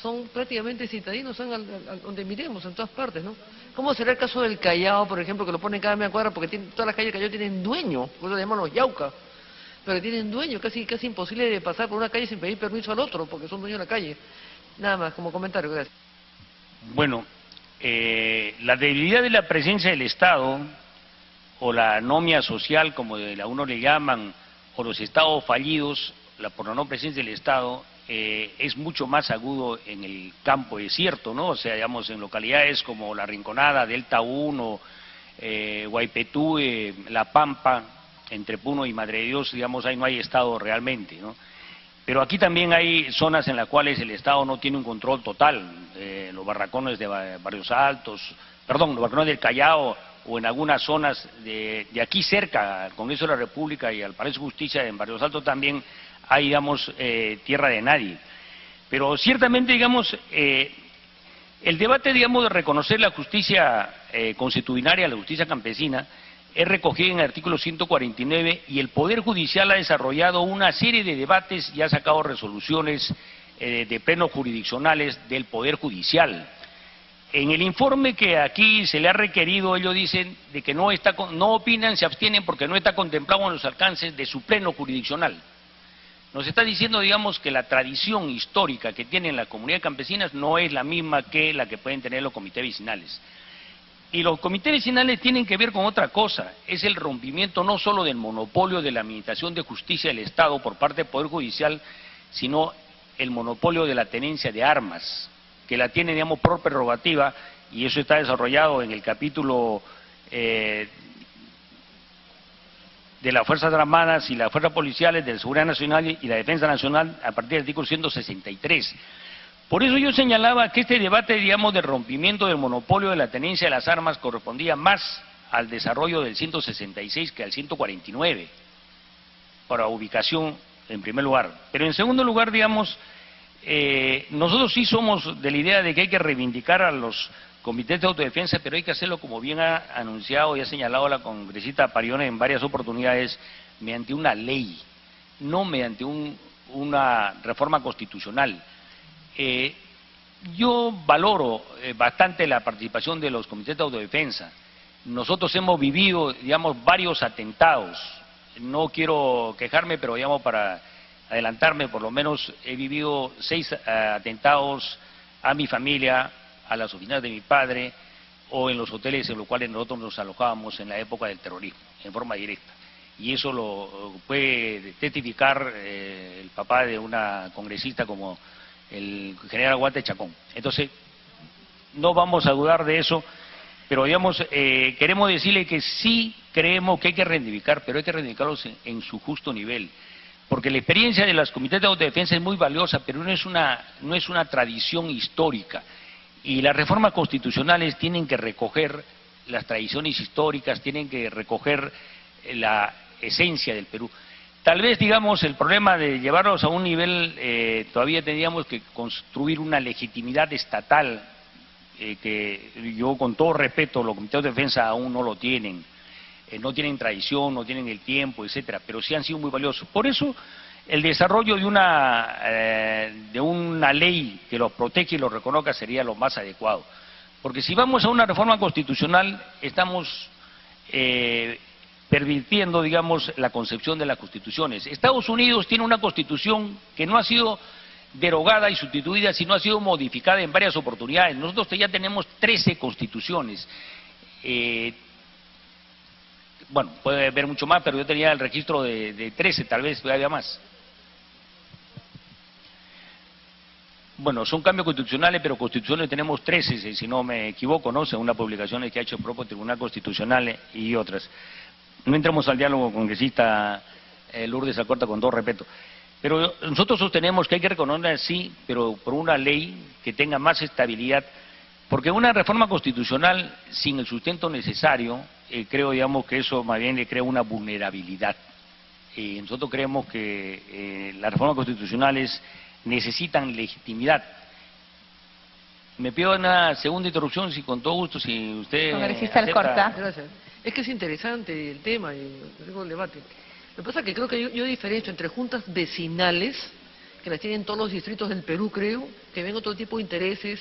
son prácticamente citadinos, son donde miremos, en todas partes, ¿no? ¿Cómo será el caso del Callao, por ejemplo, que lo ponen cada media cuadra porque todas las calles del Callao tienen dueño, por eso le llaman los yauca, pero tienen dueño, casi imposible de pasar por una calle sin pedir permiso al otro, porque son dueños de la calle. Nada más, como comentario, gracias. Bueno, la debilidad de la presencia del Estado, o la anomia social, como a uno le llaman, o los estados fallidos, por la no presencia del Estado, es mucho más agudo en el campo desierto, ¿no? O sea, digamos, en localidades como La Rinconada, Delta 1, Guaypetú, La Pampa, entre Puno y Madre de Dios, digamos, ahí no hay Estado realmente, ¿no? Pero aquí también hay zonas en las cuales el Estado no tiene un control total, los barracones de Barrios Altos, perdón, los barracones del Callao, o en algunas zonas de aquí cerca, al Congreso de la República y al Palacio de Justicia, en Barrios Altos también hay, digamos, tierra de nadie. Pero ciertamente, digamos, el debate, digamos, de reconocer la justicia constitucionaria, la justicia campesina, es recogida en el artículo 149 y el Poder Judicial ha desarrollado una serie de debates y ha sacado resoluciones de plenos jurisdiccionales del Poder Judicial. En el informe que aquí se le ha requerido, ellos dicen de que no opinan, se abstienen porque no está contemplado en los alcances de su pleno jurisdiccional. Nos está diciendo, digamos, que la tradición histórica que tienen las comunidades campesinas no es la misma que la que pueden tener los comités vecinales. Y los comités vecinales tienen que ver con otra cosa, es el rompimiento no solo del monopolio de la administración de justicia del Estado por parte del Poder Judicial, sino el monopolio de la tenencia de armas, que la tiene, digamos, por prerrogativa, y eso está desarrollado en el capítulo de las Fuerzas Armadas y las Fuerzas Policiales, de la Seguridad Nacional y la Defensa Nacional, a partir del artículo 163. Por eso yo señalaba que este debate, digamos, del rompimiento del monopolio de la tenencia de las armas correspondía más al desarrollo del 166 que al 149, para ubicación en primer lugar. Pero en segundo lugar, digamos, nosotros sí somos de la idea de que hay que reivindicar a los comités de autodefensa, pero hay que hacerlo como bien ha anunciado y ha señalado la congresista Parione en varias oportunidades, mediante una ley, no mediante una reforma constitucional. Yo valoro bastante la participación de los comités de autodefensa. Nosotros hemos vivido, digamos, varios atentados. No quiero quejarme, pero digamos, para adelantarme, por lo menos he vivido 6 atentados a mi familia, a las oficinas de mi padre, o en los hoteles en los cuales nosotros nos alojábamos en la época del terrorismo, en forma directa. Y eso lo puede testificar el papá de una congresista como el general Guate Chacón. Entonces, no vamos a dudar de eso, pero digamos, queremos decirle que sí creemos que hay que reivindicar, pero hay que reivindicarlos en su justo nivel, porque la experiencia de los comités de autodefensa es muy valiosa, pero no es una tradición histórica, y las reformas constitucionales tienen que recoger las tradiciones históricas, tienen que recoger la esencia del Perú. Tal vez, digamos, el problema de llevarlos a un nivel, todavía tendríamos que construir una legitimidad estatal, que yo con todo respeto, los comités de defensa aún no lo tienen, no tienen tradición, no tienen el tiempo, etcétera, pero sí han sido muy valiosos. Por eso, el desarrollo de una ley que los protege y los reconozca sería lo más adecuado. Porque si vamos a una reforma constitucional, estamos pervirtiendo, digamos, la concepción de las constituciones. Estados Unidos tiene una constitución que no ha sido derogada y sustituida, sino ha sido modificada en varias oportunidades. Nosotros ya tenemos 13 constituciones. Bueno, puede haber mucho más, pero yo tenía el registro de 13, tal vez todavía más. Bueno, son cambios constitucionales, pero constituciones tenemos 13, si no me equivoco, ¿no? Según las publicaciones que ha hecho el propio Tribunal Constitucional y otras. No entremos al diálogo, congresista Lourdes Alcorta, con todo respeto. Pero nosotros sostenemos que hay que reconocer, sí, pero por una ley que tenga más estabilidad, porque una reforma constitucional sin el sustento necesario, creo, digamos, que eso más bien le crea una vulnerabilidad. Nosotros creemos que las reformas constitucionales necesitan legitimidad. Me pido una segunda interrupción, si con todo gusto, si usted congresista acepta. Alcorta. Gracias. Es que es interesante el tema y digo, el debate. Lo que pasa es que creo que yo diferencio entre juntas vecinales, que las tienen todos los distritos del Perú, creo, que ven otro tipo de intereses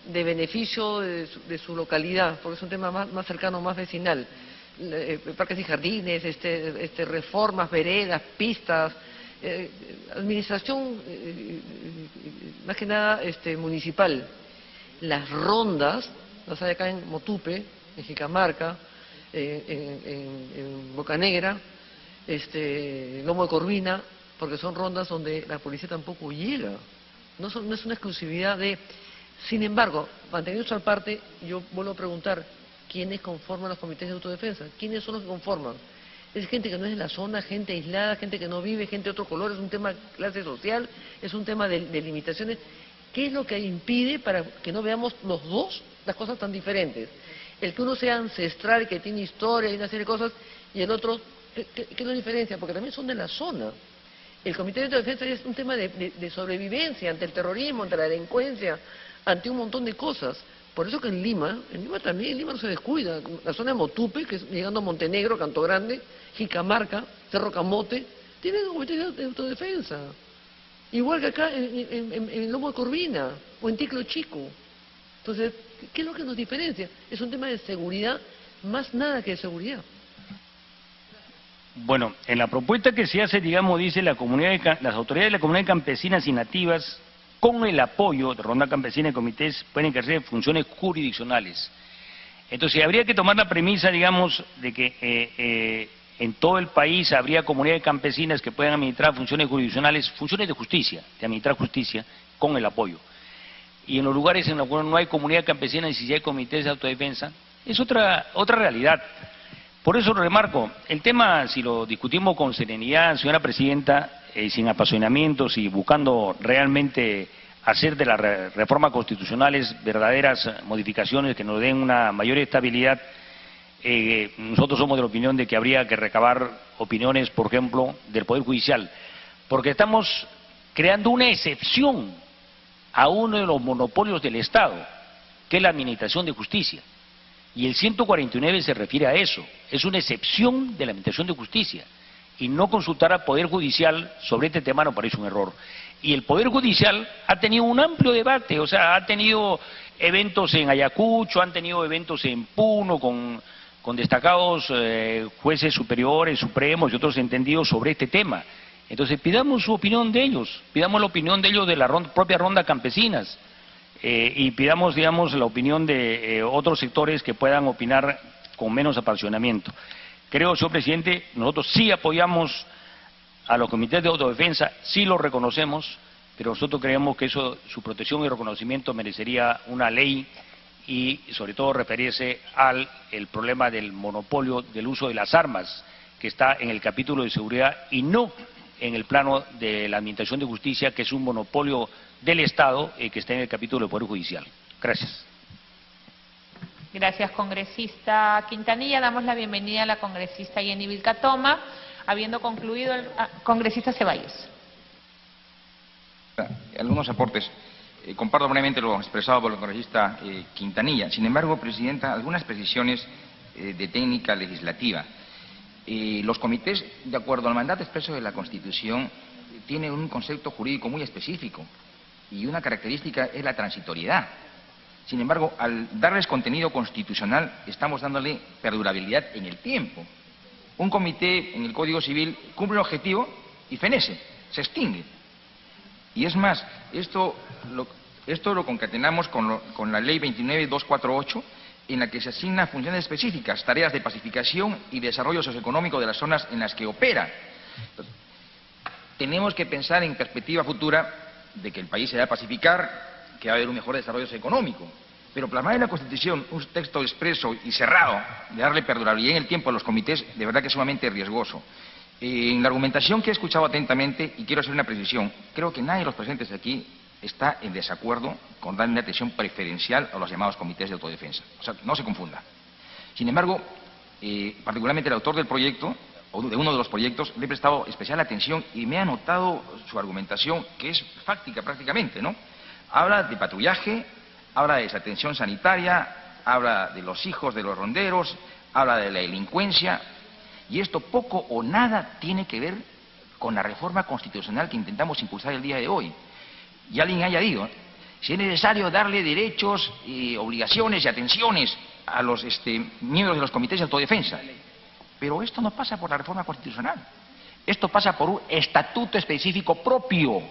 de beneficio de su localidad, porque es un tema más cercano, más vecinal. Parques y jardines, reformas, veredas, pistas, administración, más que nada municipal. Las rondas, las hay acá en Motupe, en Jicamarca, en Boca Negra, Lomo de Corvina, porque son rondas donde la policía tampoco llega. No es una exclusividad de... Sin embargo, manteniendo eso aparte, yo vuelvo a preguntar, ¿quiénes conforman los comités de autodefensa? ¿Quiénes son los que conforman? Es gente que no es de la zona, gente aislada, gente que no vive, gente de otro color, es un tema de clase social, es un tema de limitaciones. ¿Qué es lo que impide para que no veamos los dos las cosas tan diferentes? El que uno sea ancestral y que tiene historia y una serie de cosas, y el otro, ¿qué es la diferencia? Porque también son de la zona. El Comité de Autodefensa es un tema de sobrevivencia ante el terrorismo, ante la delincuencia, ante un montón de cosas. Por eso que en Lima también, en Lima no se descuida. La zona de Motupe, que es llegando a Montenegro, Canto Grande, Jicamarca, Cerro Camote, tienen comités de autodefensa. Igual que acá en Lomo de Corvina o en Ticlo Chico. Entonces, ¿qué es lo que nos diferencia? Es un tema de seguridad, más nada que de seguridad. Bueno, en la propuesta que se hace, digamos, dice las autoridades de la comunidad campesinas y nativas, con el apoyo de Ronda Campesina y comités, pueden ejercer funciones jurisdiccionales. Entonces, habría que tomar la premisa, digamos, de que en todo el país habría comunidades campesinas que puedan administrar funciones jurisdiccionales, funciones de justicia, de administrar justicia, con el apoyo. Y en los lugares en los cuales no hay comunidad campesina y si hay comités de autodefensa, es otra realidad. Por eso remarco, el tema, si lo discutimos con serenidad, señora Presidenta, sin apasionamientos y buscando realmente hacer de las reformas constitucionales verdaderas modificaciones que nos den una mayor estabilidad, nosotros somos de la opinión de que habría que recabar opiniones, por ejemplo, del Poder Judicial, porque estamos creando una excepción a uno de los monopolios del Estado, que es la administración de justicia. Y el 149 se refiere a eso, es una excepción de la administración de justicia. Y no consultar al Poder Judicial sobre este tema no parece un error. Y el Poder Judicial ha tenido un amplio debate, o sea, ha tenido eventos en Ayacucho, han tenido eventos en Puno con destacados jueces superiores, supremos y otros entendidos sobre este tema. Entonces pidamos su opinión de ellos, pidamos la opinión de ellos de la propia Ronda Campesinas y pidamos, digamos, la opinión de otros sectores que puedan opinar con menos apasionamiento. Creo, señor presidente, nosotros sí apoyamos a los comités de autodefensa, sí los reconocemos, pero nosotros creemos que eso, su protección y reconocimiento merecería una ley y sobre todo referirse al problema del monopolio del uso de las armas que está en el capítulo de seguridad y no en el plano de la administración de justicia, que es un monopolio del Estado que está en el capítulo del Poder Judicial. Gracias. Gracias, congresista Quintanilla. Damos la bienvenida a la congresista Jenny Vilcatoma, habiendo concluido el congresista Ceballos. Algunos aportes. Comparto brevemente lo expresado por el congresista Quintanilla. Sin embargo, Presidenta, algunas precisiones de técnica legislativa. Los comités, de acuerdo al mandato expreso de la Constitución, tienen un concepto jurídico muy específico y una característica es la transitoriedad. Sin embargo, al darles contenido constitucional, estamos dándole perdurabilidad en el tiempo. Un comité en el Código Civil cumple un objetivo y fenece, se extingue. Y es más, esto lo concatenamos con la Ley 29.248, en la que se asignan funciones específicas, tareas de pacificación y desarrollo socioeconómico de las zonas en las que opera. Entonces, tenemos que pensar en perspectiva futura de que el país se va a pacificar, que va a haber un mejor desarrollo socioeconómico. Pero plasmar en la Constitución un texto expreso y cerrado, de darle perdurabilidad en el tiempo a los comités, de verdad que es sumamente riesgoso. En la argumentación que he escuchado atentamente, y quiero hacer una precisión, creo que nadie de los presentes aquí está en desacuerdo con darle una atención preferencial a los llamados comités de autodefensa. O sea, no se confunda. Sin embargo, particularmente el autor del proyecto, o de uno de los proyectos, le he prestado especial atención y me ha notado su argumentación, que es fáctica prácticamente, ¿no? Habla de patrullaje, habla de desatención sanitaria, habla de los hijos de los ronderos, habla de la delincuencia, y esto poco o nada tiene que ver con la reforma constitucional que intentamos impulsar el día de hoy. Y alguien haya dicho, si es necesario darle derechos, obligaciones y atenciones a los miembros de los comités de autodefensa. Pero esto no pasa por la reforma constitucional. Esto pasa por un estatuto específico propio.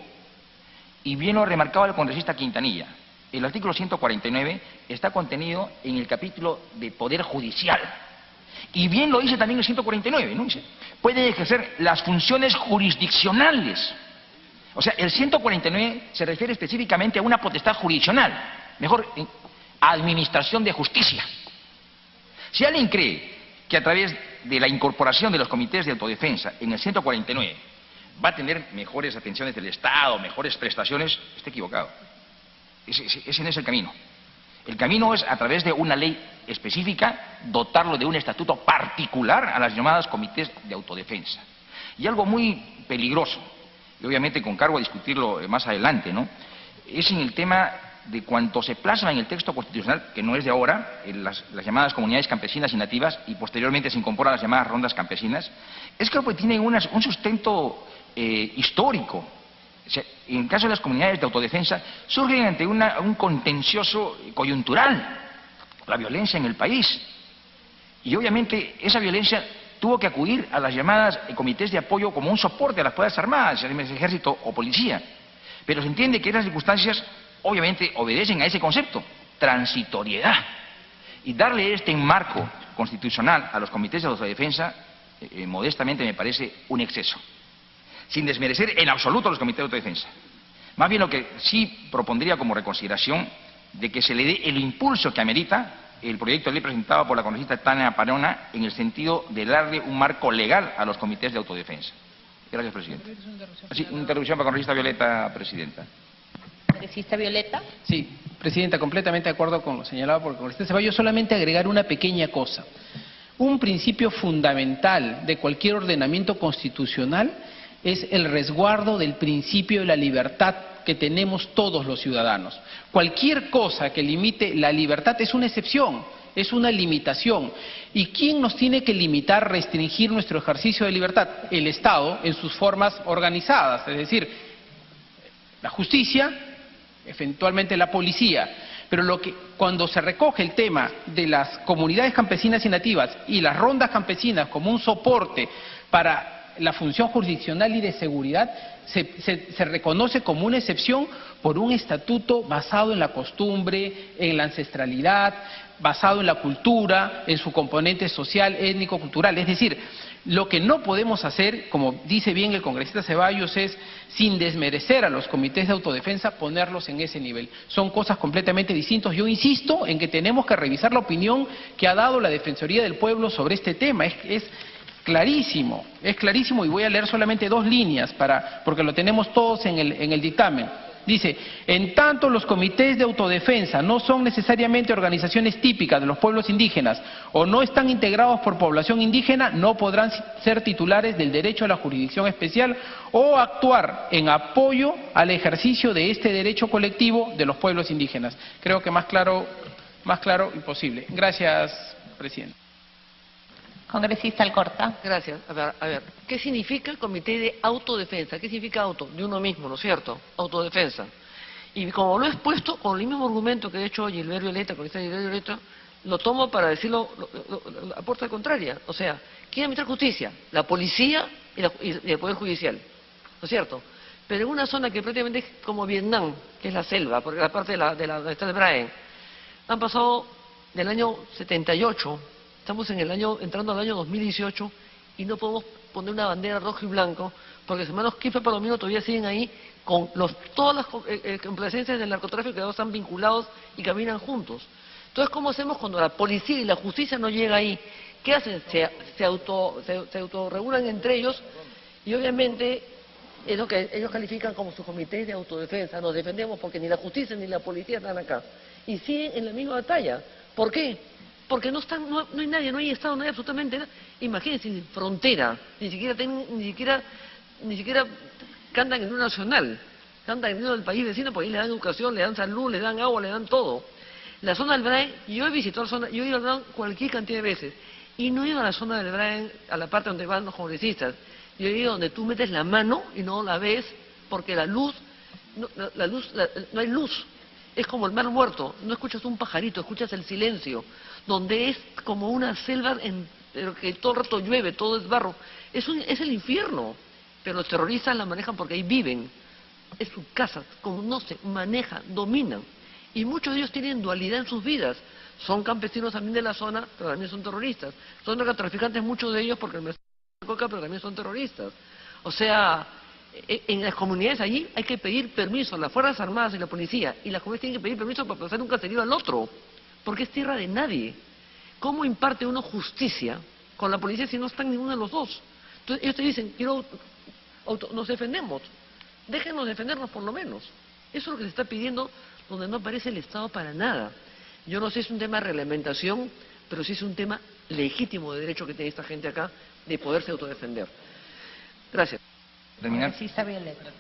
Y bien lo remarcaba el congresista Quintanilla. El artículo 149 está contenido en el capítulo de Poder Judicial. Y bien lo dice también el 149, ¿no? Dice, puede ejercer las funciones jurisdiccionales. O sea, el 149 se refiere específicamente a una potestad jurisdiccional, mejor, administración de justicia. Si alguien cree que a través de la incorporación de los comités de autodefensa en el 149 va a tener mejores atenciones del Estado, mejores prestaciones, está equivocado. Ese no es el camino. El camino es, a través de una ley específica, dotarlo de un estatuto particular a las llamadas comités de autodefensa. Y algo muy peligroso, y obviamente con cargo a discutirlo más adelante, ¿no? Es en el tema de cuanto se plasma en el texto constitucional, que no es de ahora, las llamadas comunidades campesinas y nativas, y posteriormente se incorporan las llamadas rondas campesinas, es que tienen un sustento histórico. O sea, en el caso de las comunidades de autodefensa, surgen ante un contencioso coyuntural, la violencia en el país. Y obviamente esa violencia tuvo que acudir a las llamadas comités de apoyo como un soporte a las Fuerzas Armadas, el ejército o policía. Pero se entiende que esas circunstancias obviamente obedecen a ese concepto, transitoriedad. Y darle este marco constitucional a los comités de autodefensa, modestamente me parece un exceso. Sin desmerecer en absoluto a los comités de autodefensa. Más bien lo que sí propondría como reconsideración de que se le dé el impulso que amerita el proyecto de ley presentado por la congresista Tania Parona en el sentido de darle un marco legal a los comités de autodefensa. Gracias, Presidente. Sí, una interrupción para la congresista Violeta, Presidenta. ¿Congresista Violeta? Sí, Presidenta, completamente de acuerdo con lo señalado por el congresista Ceballos. Solamente agregar una pequeña cosa. Un principio fundamental de cualquier ordenamiento constitucional es el resguardo del principio de la libertad que tenemos todos los ciudadanos. Cualquier cosa que limite la libertad es una excepción, es una limitación. ¿Y quién nos tiene que limitar, restringir nuestro ejercicio de libertad? El Estado en sus formas organizadas, es decir, la justicia, eventualmente la policía. Pero cuando se recoge el tema de las comunidades campesinas y nativas y las rondas campesinas como un soporte para la función jurisdiccional y de seguridad, se reconoce como una excepción por un estatuto basado en la costumbre, en la ancestralidad, basado en la cultura, en su componente social, étnico, cultural. Es decir, lo que no podemos hacer, como dice bien el congresista Ceballos, es, sin desmerecer a los comités de autodefensa, ponerlos en ese nivel. Son cosas completamente distintas. Yo insisto en que tenemos que revisar la opinión que ha dado la Defensoría del Pueblo sobre este tema. Es clarísimo y voy a leer solamente 2 líneas porque lo tenemos todos en el dictamen. Dice, en tanto los comités de autodefensa no son necesariamente organizaciones típicas de los pueblos indígenas o no están integrados por población indígena, no podrán ser titulares del derecho a la jurisdicción especial o actuar en apoyo al ejercicio de este derecho colectivo de los pueblos indígenas. Creo que más claro imposible. Gracias, Presidente. Congresista Alcorta. Gracias. A ver, ¿qué significa el comité de autodefensa? ¿Qué significa auto? De uno mismo, ¿no es cierto? Autodefensa. Y como lo he expuesto, con el mismo argumento que ha hecho Gilbert Violeta, lo tomo para decirlo a puerta contraria. O sea, ¿quién administra justicia? La policía y el Poder Judicial, ¿no es cierto? Pero en una zona que prácticamente es como Vietnam, que es la selva, porque la parte donde está el Braen, han pasado del año 78, estamos entrando al año 2018 y no podemos poner una bandera roja y blanco porque los hermanos Quispe y Palomino todavía siguen ahí con todas las complacencias del narcotráfico que están vinculados y caminan juntos. Entonces, ¿cómo hacemos cuando la policía y la justicia no llega ahí? ¿Qué hacen? Se autorregulan entre ellos y obviamente es lo que ellos califican como sus comités de autodefensa. Nos defendemos porque ni la justicia ni la policía están acá. Y siguen en la misma batalla. ¿Por qué? Porque no hay nadie, no hay Estado, no hay absolutamente nada. Imagínense, sin frontera, ni siquiera cantan en una nacional, cantan en uno del país vecino, porque ahí le dan educación, le dan salud, le dan agua, le dan todo. La zona del Braen, yo he visitado la zona, yo he ido al Braen cualquier cantidad de veces, y no he ido a la zona del Braen, a la parte donde van los congresistas. Yo he ido donde tú metes la mano y no la ves, porque no hay luz. Es como el mar muerto, no escuchas un pajarito, escuchas el silencio, donde es como una selva pero que todo el rato llueve, todo es barro. Es el infierno, pero los terroristas la manejan porque ahí viven. Es su casa, conocen, manejan, dominan. Y muchos de ellos tienen dualidad en sus vidas. Son campesinos también de la zona, pero también son terroristas. Son narcotraficantes muchos de ellos porque el mercado de coca, pero también son terroristas. O sea, en las comunidades allí hay que pedir permiso a las Fuerzas Armadas y la policía, y las comunidades tienen que pedir permiso para pasar un caserío al otro, porque es tierra de nadie. ¿Cómo imparte uno justicia con la policía si no están ninguno de los dos? Entonces ellos te dicen, nos defendemos, déjenos defendernos por lo menos. Eso es lo que se está pidiendo, donde no aparece el Estado para nada. Yo no sé si es un tema de reglamentación, pero sí es un tema legítimo de derecho que tiene esta gente acá de poderse autodefender. Gracias. Congresista Violeta.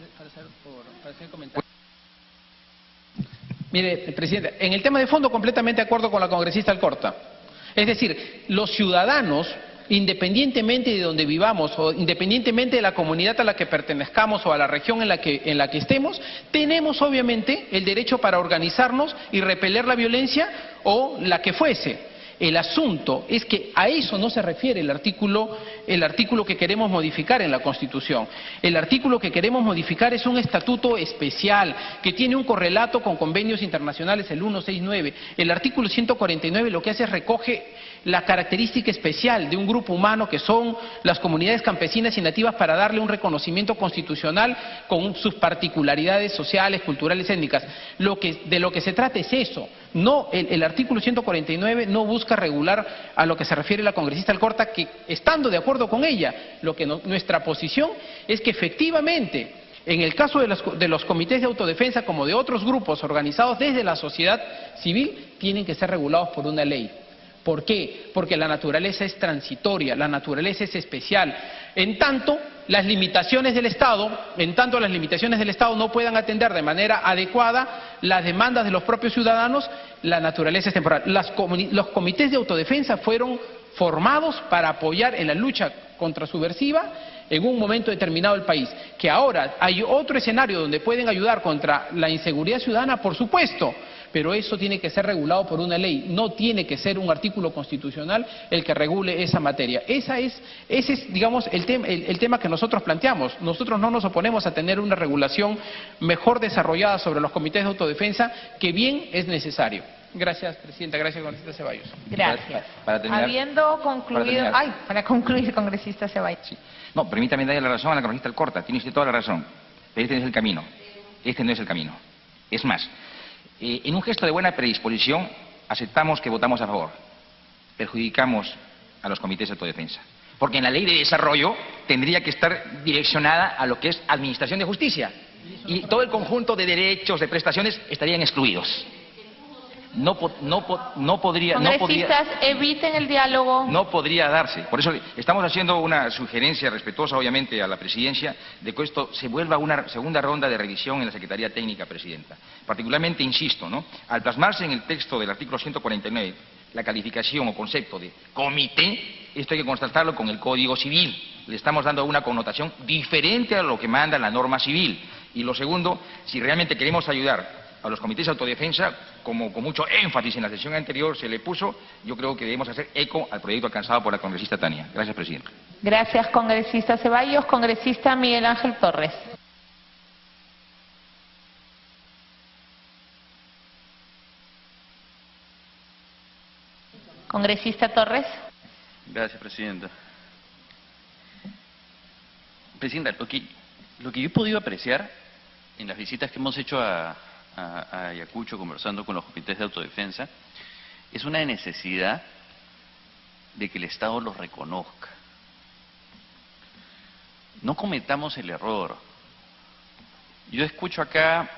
Mire, presidente, en el tema de fondo completamente de acuerdo con la congresista Alcorta. Es decir, los ciudadanos, independientemente de donde vivamos o independientemente de la comunidad a la que pertenezcamos o a la región en la que estemos, tenemos obviamente el derecho para organizarnos y repeler la violencia o la que fuese. El asunto es que a eso no se refiere el artículo que queremos modificar en la Constitución. El artículo que queremos modificar es un estatuto especial que tiene un correlato con convenios internacionales, el 169. El artículo 149 lo que hace es recoge la característica especial de un grupo humano que son las comunidades campesinas y nativas para darle un reconocimiento constitucional con sus particularidades sociales, culturales, étnicas. De lo que se trata es eso. No, el artículo 149 no busca regular a lo que se refiere la congresista Alcorta, que estando de acuerdo con ella, nuestra posición es que efectivamente, en el caso de los comités de autodefensa como de otros grupos organizados desde la sociedad civil, tienen que ser regulados por una ley. ¿Por qué? Porque la naturaleza es transitoria, la naturaleza es especial. En tanto las limitaciones del Estado no puedan atender de manera adecuada las demandas de los propios ciudadanos, la naturaleza es temporal. Los comités de autodefensa fueron formados para apoyar en la lucha contrasubversiva en un momento determinado del país. Que ahora hay otro escenario donde pueden ayudar contra la inseguridad ciudadana, por supuesto, pero eso tiene que ser regulado por una ley, no tiene que ser un artículo constitucional el que regule esa materia. Ese es, digamos, el tema que nosotros planteamos. Nosotros no nos oponemos a tener una regulación mejor desarrollada sobre los comités de autodefensa, que bien es necesario. Gracias, presidenta. Gracias, congresista Ceballos. Gracias. Para terminar, Habiendo concluido... Para concluir, congresista Ceballos. Sí. No, permítame darle la razón a la congresista Alcorta. Tiene usted toda la razón. Pero este no es el camino. Este no es el camino. Es más, en un gesto de buena predisposición, aceptamos que votamos a favor. Perjudicamos a los comités de autodefensa. Porque en la ley de desarrollo tendría que estar direccionada a lo que es administración de justicia. Y todo el conjunto de derechos, de prestaciones, estarían excluidos. No podría... Congresistas, eviten el diálogo. No podría darse. Por eso estamos haciendo una sugerencia respetuosa, obviamente, a la presidencia, de que esto se vuelva una segunda ronda de revisión en la Secretaría Técnica, presidenta. Particularmente, insisto, ¿no? Al plasmarse en el texto del artículo 149 la calificación o concepto de comité, esto hay que constatarlo con el Código Civil. Le estamos dando una connotación diferente a lo que manda la norma civil. Y lo segundo, si realmente queremos ayudar a los comités de autodefensa, como con mucho énfasis en la sesión anterior se le puso, yo creo que debemos hacer eco al proyecto alcanzado por la congresista Tania. Gracias, presidente. Gracias, congresista Ceballos. Congresista Miguel Ángel Torres. Congresista Torres. Gracias, presidenta. Presidenta, lo que yo he podido apreciar en las visitas que hemos hecho a Ayacucho, conversando con los comités de autodefensa, es una necesidad de que el Estado los reconozca. No cometamos el error. Yo escucho acá,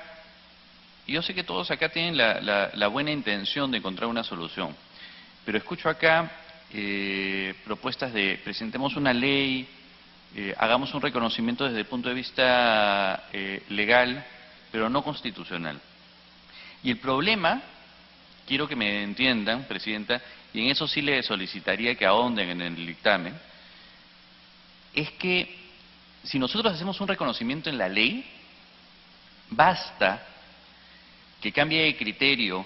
y yo sé que todos acá tienen la buena intención de encontrar una solución, pero escucho acá propuestas de presentemos una ley, hagamos un reconocimiento desde el punto de vista legal, pero no constitucional. Y el problema, quiero que me entiendan, presidenta, y en eso sí le solicitaría que ahonden en el dictamen, es que si nosotros hacemos un reconocimiento en la ley, basta que cambie de criterio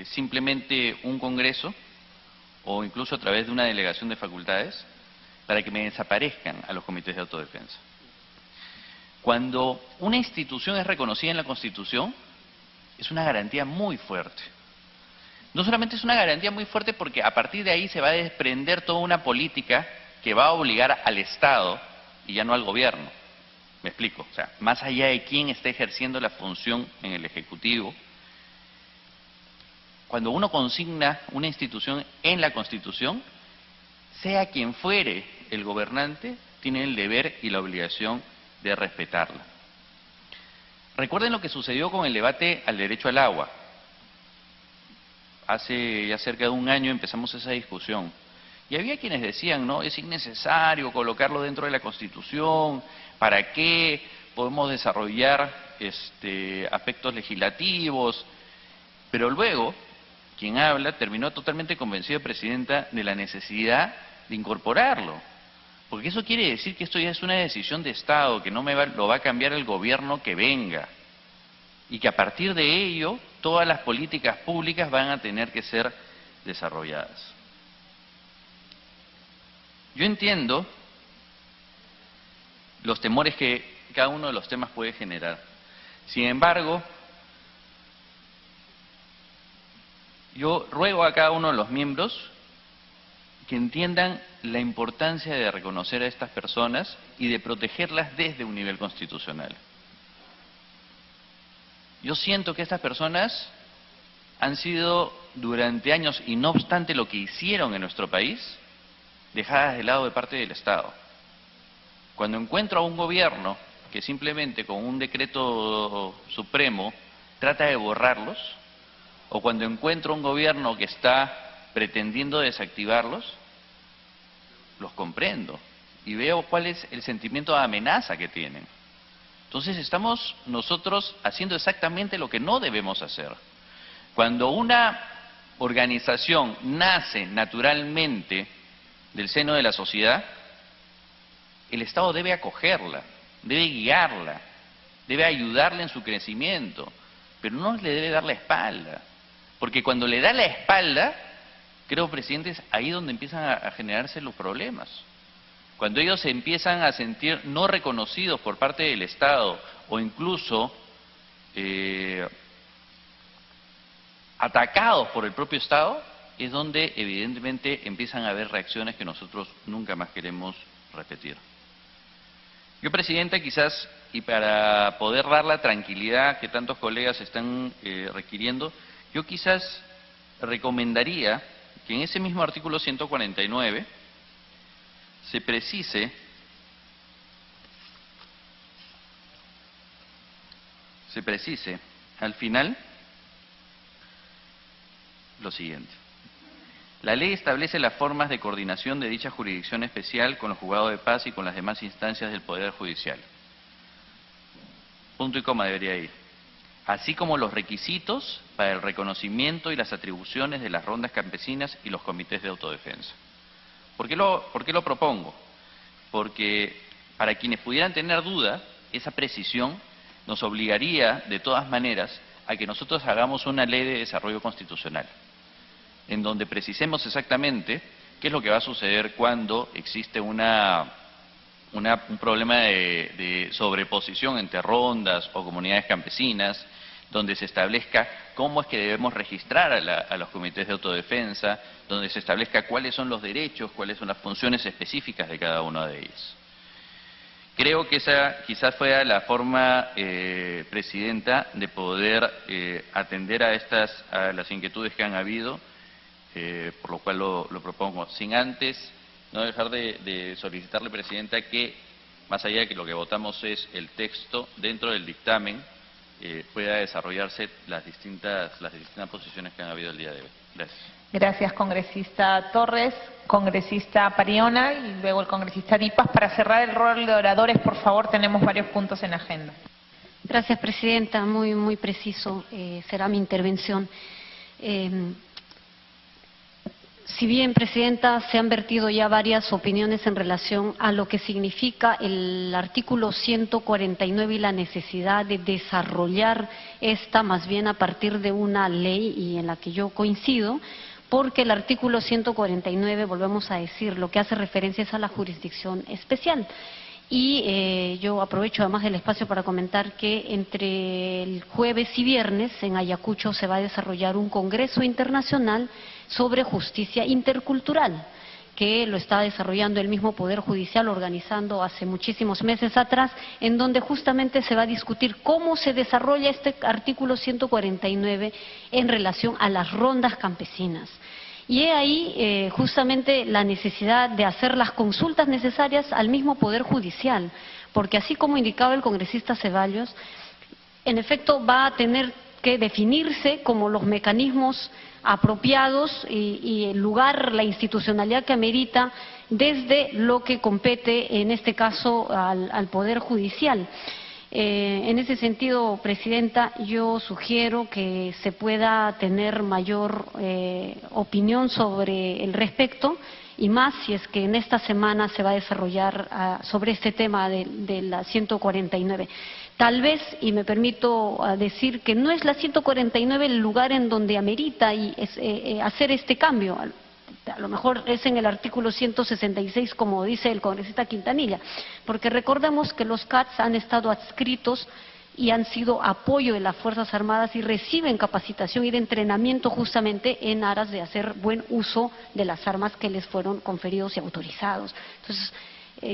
simplemente un Congreso o incluso a través de una delegación de facultades para que me desaparezcan a los comités de autodefensa. Cuando una institución es reconocida en la Constitución, es una garantía muy fuerte. No solamente es una garantía muy fuerte porque a partir de ahí se va a desprender toda una política que va a obligar al Estado y ya no al gobierno. Me explico. O sea, más allá de quién está ejerciendo la función en el Ejecutivo, cuando uno consigna una institución en la Constitución, sea quien fuere el gobernante, tiene el deber y la obligación de respetarla. Recuerden lo que sucedió con el debate al derecho al agua. Hace ya cerca de un año empezamos esa discusión. Y había quienes decían, no, es innecesario colocarlo dentro de la Constitución, ¿para qué podemos desarrollar aspectos legislativos, pero luego quien habla terminó totalmente convencido, Presidenta, de la necesidad de incorporarlo. Porque eso quiere decir que esto ya es una decisión de Estado, que no lo va a cambiar el gobierno que venga. Y que a partir de ello, todas las políticas públicas van a tener que ser desarrolladas. Yo entiendo los temores que cada uno de los temas puede generar. Sin embargo, yo ruego a cada uno de los miembros que entiendan la importancia de reconocer a estas personas y de protegerlas desde un nivel constitucional. Yo siento que estas personas han sido durante años, y no obstante lo que hicieron en nuestro país, dejadas de lado de parte del Estado. Cuando encuentro a un gobierno que simplemente con un decreto supremo trata de borrarlos, o cuando encuentro un gobierno que está pretendiendo desactivarlos, los comprendo y veo cuál es el sentimiento de amenaza que tienen. Entonces estamos nosotros haciendo exactamente lo que no debemos hacer. Cuando una organización nace naturalmente del seno de la sociedad, el Estado debe acogerla, debe guiarla, debe ayudarle en su crecimiento, pero no le debe dar la espalda. Porque cuando le da la espalda, creo, Presidente, es ahí donde empiezan a generarse los problemas. Cuando ellos se empiezan a sentir no reconocidos por parte del Estado o incluso atacados por el propio Estado, es donde evidentemente empiezan a haber reacciones que nosotros nunca más queremos repetir. Yo, Presidenta, quizás, y para poder dar la tranquilidad que tantos colegas están requiriendo, yo quizás recomendaría que en ese mismo artículo 149 se precise al final lo siguiente. La ley establece las formas de coordinación de dicha jurisdicción especial con los juzgados de paz y con las demás instancias del Poder Judicial. Punto y coma debería ir. Así como los requisitos para el reconocimiento y las atribuciones de las rondas campesinas y los comités de autodefensa. ¿Por qué lo propongo? Porque para quienes pudieran tener duda, esa precisión nos obligaría de todas maneras a que nosotros hagamos una ley de desarrollo constitucional, en donde precisemos exactamente qué es lo que va a suceder cuando existe un problema de sobreposición entre rondas o comunidades campesinas, donde se establezca cómo es que debemos registrar a los comités de autodefensa, donde se establezca cuáles son los derechos, cuáles son las funciones específicas de cada uno de ellos. Creo que esa quizás fuera la forma, Presidenta, de poder atender a las inquietudes que han habido, por lo cual lo propongo, sin antes no dejar de solicitarle, Presidenta, que más allá de que lo que votamos es el texto, dentro del dictamen pueda desarrollarse las distintas posiciones que han habido el día de hoy. Gracias. Gracias, congresista Torres, congresista Pariona y luego el congresista Dipas. Para cerrar el rol de oradores, por favor, tenemos varios puntos en agenda. Gracias, Presidenta. Muy preciso será mi intervención. Si bien, Presidenta, se han vertido ya varias opiniones en relación a lo que significa el artículo 149 y la necesidad de desarrollar esta más bien a partir de una ley, y en la que yo coincido, porque el artículo 149, volvemos a decir, lo que hace referencia es a la jurisdicción especial. Y yo aprovecho además del espacio para comentar que entre el jueves y viernes en Ayacucho se va a desarrollar un congreso internacional sobre justicia intercultural, que lo está desarrollando el mismo Poder Judicial, organizando hace muchísimos meses atrás, en donde justamente se va a discutir cómo se desarrolla este artículo 149 en relación a las rondas campesinas. Y he ahí justamente la necesidad de hacer las consultas necesarias al mismo Poder Judicial, porque así como indicaba el congresista Ceballos, en efecto va a tener que definirse como los mecanismos apropiados y el lugar, la institucionalidad que amerita desde lo que compete en este caso al Poder Judicial. En ese sentido, Presidenta, yo sugiero que se pueda tener mayor opinión sobre el respecto, y más si es que en esta semana se va a desarrollar sobre este tema de la 149. Tal vez, y me permito decir que no es la 149 el lugar en donde amerita hacer este cambio. A lo mejor es en el artículo 166, como dice el congresista Quintanilla, porque recordemos que los CATS han estado adscritos y han sido apoyo de las Fuerzas Armadas y reciben capacitación y de entrenamiento justamente en aras de hacer buen uso de las armas que les fueron conferidos y autorizados. Entonces,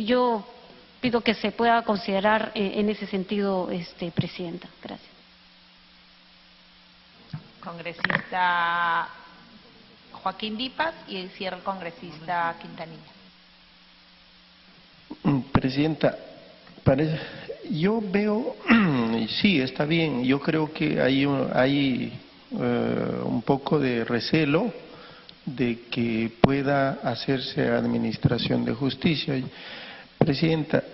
yo pido que se pueda considerar en ese sentido, Presidenta. Gracias. Congresista Joaquín Dipas y cierra el congresista Quintanilla. Presidenta, yo veo, sí, está bien, yo creo que hay un poco de recelo de que pueda hacerse administración de justicia. Presidenta,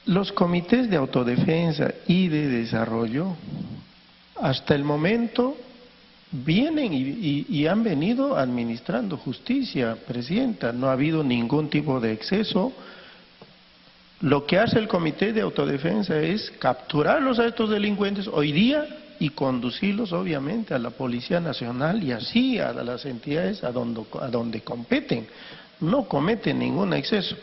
los comités de autodefensa y de desarrollo, hasta el momento, vienen y han venido administrando justicia, Presidenta. No ha habido ningún tipo de exceso. Lo que hace el Comité de Autodefensa es capturarlos a estos delincuentes hoy día y conducirlos, obviamente, a la Policía Nacional y así a las entidades a donde competen. No cometen ningún exceso.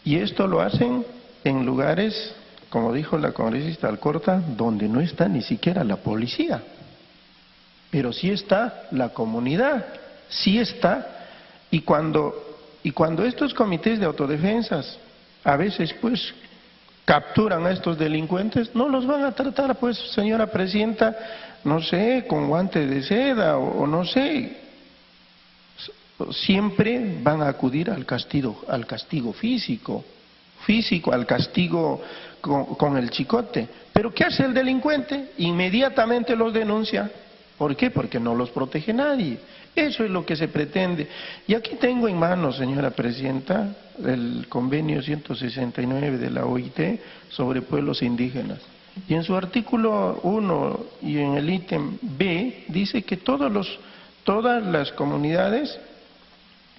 Y esto lo hacen en lugares, como dijo la congresista Alcorta, donde no está ni siquiera la policía. Pero sí está la comunidad, sí está. Y cuando estos comités de autodefensas a veces pues capturan a estos delincuentes, no los van a tratar pues, señora Presidenta, no sé, con guante de seda o no sé. Siempre van a acudir al castigo físico, al castigo con el chicote. Pero ¿qué hace el delincuente? Inmediatamente los denuncia. ¿Por qué? Porque no los protege nadie. Eso es lo que se pretende. Y aquí tengo en manos, señora Presidenta, el convenio 169 de la OIT sobre pueblos indígenas. Y en su artículo 1 y en el ítem B dice que todas las comunidades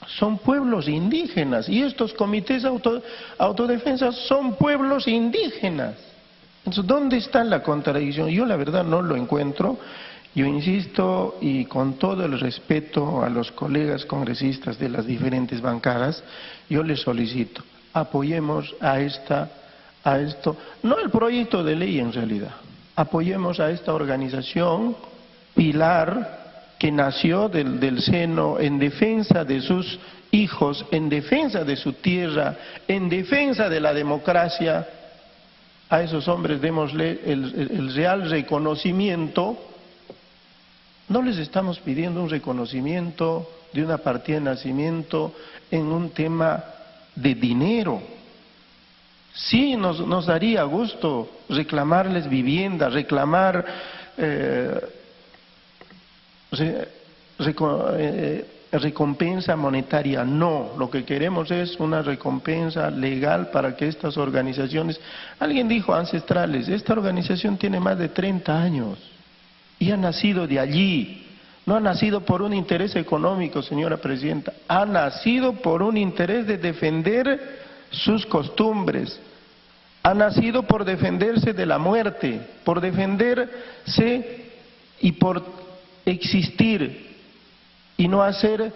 son pueblos indígenas y estos comités autodefensa son pueblos indígenas. Entonces, ¿dónde está la contradicción? Yo la verdad no lo encuentro. Yo insisto, y con todo el respeto a los colegas congresistas de las diferentes bancadas, yo les solicito, apoyemos a esto, no el proyecto de ley en realidad, apoyemos a esta organización pilar que nació del seno en defensa de sus hijos, en defensa de su tierra, en defensa de la democracia. A esos hombres démosle el real reconocimiento. No les estamos pidiendo un reconocimiento de una partida de nacimiento en un tema de dinero. Sí, nos daría gusto reclamarles vivienda, reclamar recompensa monetaria. No, lo que queremos es una recompensa legal para que estas organizaciones, alguien dijo ancestrales, esta organización tiene más de 30 años. Y ha nacido de allí, no ha nacido por un interés económico, señora Presidenta, ha nacido por un interés de defender sus costumbres, ha nacido por defenderse de la muerte, por defenderse y por existir y no hacer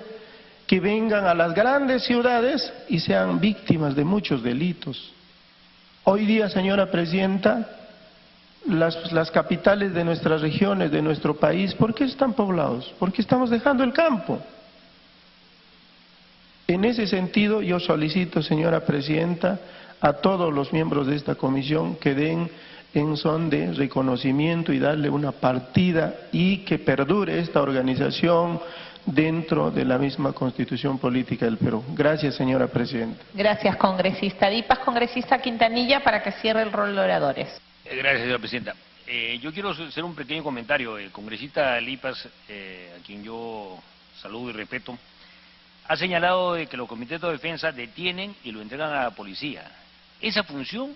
que vengan a las grandes ciudades y sean víctimas de muchos delitos. Hoy día, señora Presidenta, las capitales de nuestras regiones, de nuestro país, ¿por qué están poblados? Porque estamos dejando el campo. En ese sentido, yo solicito, señora Presidenta, a todos los miembros de esta comisión que den en son de reconocimiento y darle una partida y que perdure esta organización dentro de la misma Constitución Política del Perú. Gracias, señora Presidenta. Gracias, congresista Dipas. Congresista Quintanilla, para que cierre el rol de oradores. Gracias, señora Presidenta. Yo quiero hacer un pequeño comentario. El congresista Lipas, a quien yo saludo y respeto, ha señalado de que los comités de defensa detienen y lo entregan a la policía. Esa función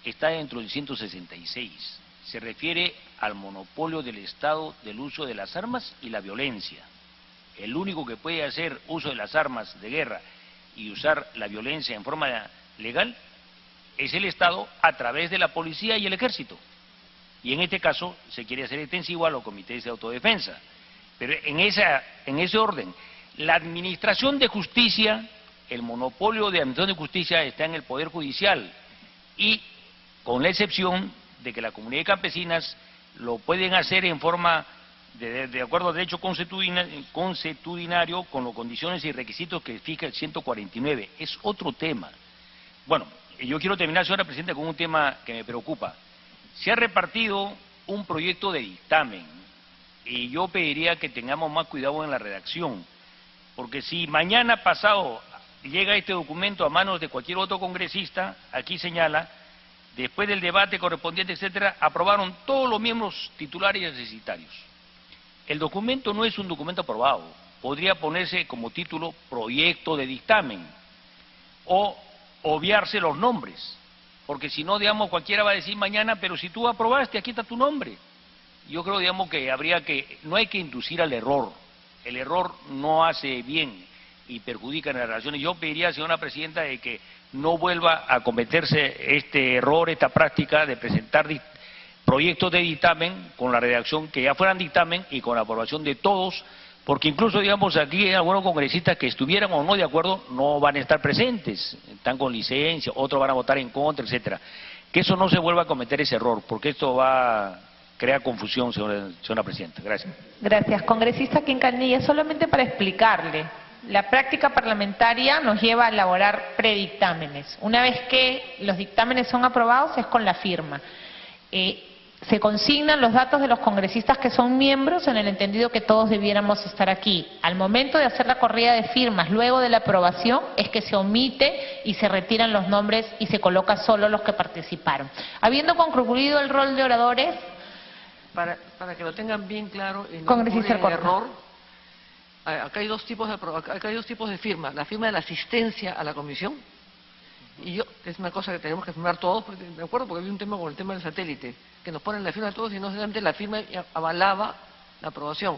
está dentro del 166. Se refiere al monopolio del Estado del uso de las armas y la violencia. El único que puede hacer uso de las armas de guerra y usar la violencia en forma legal es el Estado a través de la policía y el ejército. Y en este caso se quiere hacer extensivo a los comités de autodefensa. Pero en ese orden, la administración de justicia, el monopolio de administración de justicia está en el Poder Judicial y con la excepción de que las comunidades campesinas lo pueden hacer en forma de acuerdo al derecho consuetudinario con las condiciones y requisitos que fija el 149. Es otro tema. Bueno, yo quiero terminar, señora Presidenta, con un tema que me preocupa. Se ha repartido un proyecto de dictamen y yo pediría que tengamos más cuidado en la redacción, porque si mañana pasado llega este documento a manos de cualquier otro congresista, aquí señala, después del debate correspondiente, etcétera, aprobaron todos los miembros titulares y necesitarios. El documento no es un documento aprobado, podría ponerse como título proyecto de dictamen o obviarse los nombres, porque si no, digamos, cualquiera va a decir mañana, pero si tú aprobaste, aquí está tu nombre. Yo creo, digamos, que no hay que inducir al error, el error no hace bien y perjudica en las relaciones. Yo pediría, señora Presidenta, de que no vuelva a cometerse este error, esta práctica de presentar proyectos de dictamen con la redacción que ya fueran dictamen y con la aprobación de todos, porque incluso, digamos, aquí hay algunos congresistas que estuvieran o no de acuerdo, no van a estar presentes, están con licencia, otros van a votar en contra, etcétera. Que eso no se vuelva a cometer ese error, porque esto va a crear confusión, señora Presidenta. Gracias. Gracias. Congresista Quintanilla, solamente para explicarle, la práctica parlamentaria nos lleva a elaborar predictámenes. Una vez que los dictámenes son aprobados es con la firma. Se consignan los datos de los congresistas que son miembros en el entendido que todos debiéramos estar aquí. Al momento de hacer la corrida de firmas, luego de la aprobación, es que se omite y se retiran los nombres y se coloca solo los que participaron. Habiendo concluido el rol de oradores... Para que lo tengan bien claro y no Congresista ocurra error, acá hay dos tipos de firma. La firma de la asistencia a la comisión, y yo, que es una cosa que tenemos que firmar todos, porque, de acuerdo, porque había un tema con el tema del satélite, que nos ponen la firma de todos y no solamente la firma avalaba la aprobación.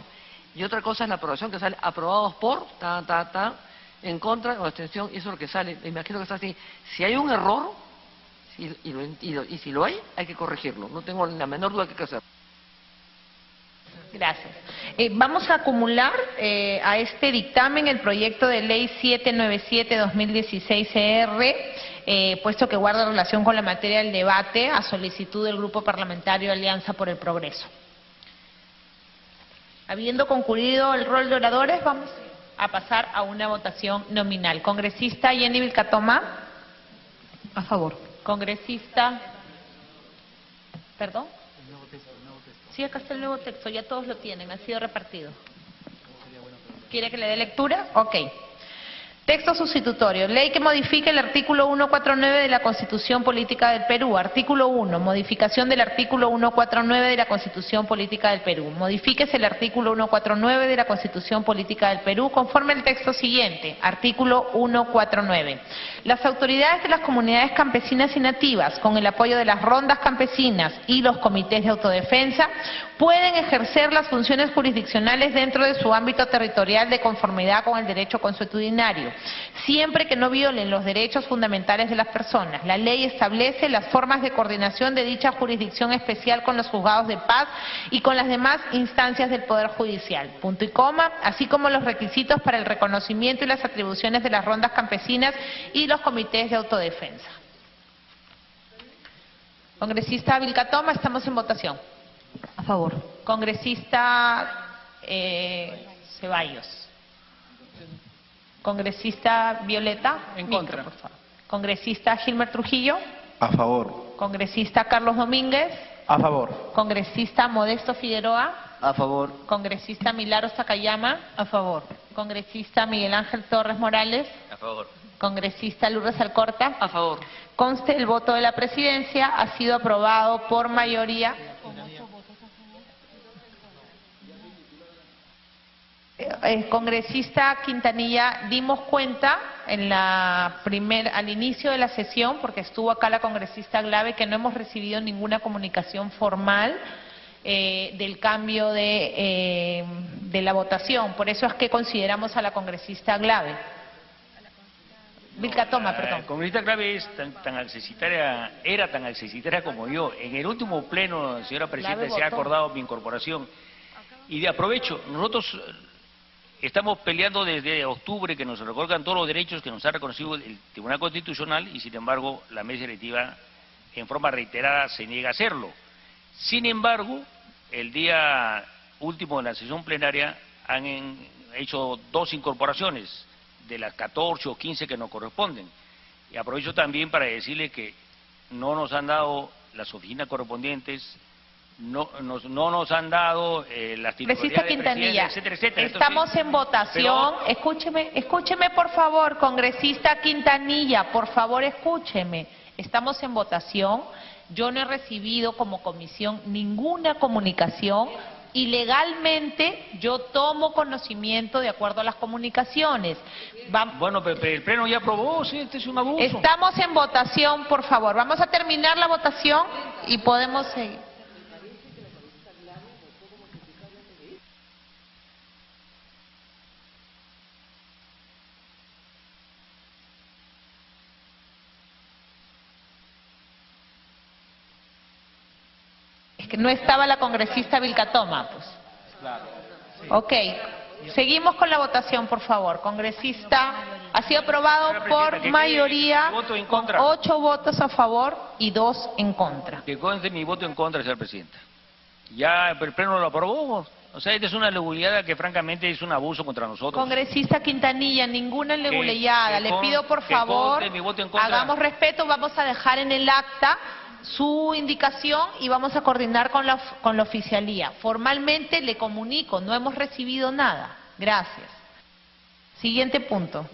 Y otra cosa es la aprobación que sale aprobados por, en contra o abstención, y eso es lo que sale. Me imagino que está así. Si hay un error, y si lo hay que corregirlo. No tengo la menor duda que hay que hacerlo. Gracias. Vamos a acumular a este dictamen el proyecto de ley 797-2016-CR, puesto que guarda relación con la materia del debate, a solicitud del Grupo Parlamentario Alianza por el Progreso. Habiendo concluido el rol de oradores, vamos a pasar a una votación nominal. Congresista Jenny Vilcatoma. A favor. Congresista... ¿Perdón? Sí, acá está el nuevo texto, ya todos lo tienen, ha sido repartido. ¿Quiere que le dé lectura? Ok. Texto sustitutorio. Ley que modifique el artículo 149 de la Constitución Política del Perú. Artículo 1. Modificación del artículo 149 de la Constitución Política del Perú. Modifíquese el artículo 149 de la Constitución Política del Perú conforme al texto siguiente. Artículo 149. Las autoridades de las comunidades campesinas y nativas, con el apoyo de las rondas campesinas y los comités de autodefensa, pueden ejercer las funciones jurisdiccionales dentro de su ámbito territorial de conformidad con el derecho consuetudinario, siempre que no violen los derechos fundamentales de las personas. La ley establece las formas de coordinación de dicha jurisdicción especial con los juzgados de paz y con las demás instancias del Poder Judicial, punto y coma, así como los requisitos para el reconocimiento y las atribuciones de las rondas campesinas y los comités de autodefensa. Congresista Vilcatoma, estamos en votación. A favor. Congresista Ceballos. Congresista Violeta. En contra. Por favor. Congresista Gilmer Trujillo. A favor. Congresista Carlos Domínguez. A favor. Congresista Modesto Figueroa. A favor. Congresista Milagros Takayama. A favor. Congresista Miguel Ángel Torres Morales. A favor. Congresista Lourdes Alcorta. A favor. Conste el voto de la presidencia, ha sido aprobado por mayoría. Congresista Quintanilla, dimos cuenta al inicio de la sesión, porque estuvo acá la congresista Glave, que no hemos recibido ninguna comunicación formal del cambio de la votación. Por eso es que consideramos a la congresista Glave. Vilcatoma, perdón. La congresista Glave es tan accesitaria, era tan accesitaria como yo. En el último pleno, señora Presidenta, se ha acordado mi incorporación. Y aprovecho, nosotros estamos peleando desde octubre que nos reconozcan todos los derechos que nos ha reconocido el Tribunal Constitucional y, sin embargo, la mesa directiva en forma reiterada se niega a hacerlo. Sin embargo, el día último de la sesión plenaria han hecho 2 incorporaciones de las 14 o 15 que nos corresponden. Y aprovecho también para decirle que no nos han dado las oficinas correspondientes, no nos han dado las titularidades de presidencia, etcétera, etcétera. Estamos Entonces, en votación. Escúcheme por favor, congresista Quintanilla, por favor escúcheme. Estamos en votación. Yo no he recibido como comisión ninguna comunicación y legalmente yo tomo conocimiento de acuerdo a las comunicaciones. Bueno, pero el pleno ya aprobó, sí, este es un abuso. Estamos en votación, por favor. Vamos a terminar la votación y podemos seguir. Que no estaba la congresista Vilcatoma, pues. Ok, seguimos con la votación, por favor. Congresista, ha sido aprobado por mayoría, con 8 votos a favor y 2 en contra. Que conste mi voto en contra, señora Presidenta. Ya el pleno lo aprobó. O sea, esta es una leguleyada que francamente es un abuso contra nosotros. Congresista Quintanilla, ninguna leguleyada. Le pido, por favor, hagamos respeto. Vamos a dejar en el acta su indicación y vamos a coordinar con la oficialía. Formalmente le comunico, no hemos recibido nada. Gracias. Siguiente punto.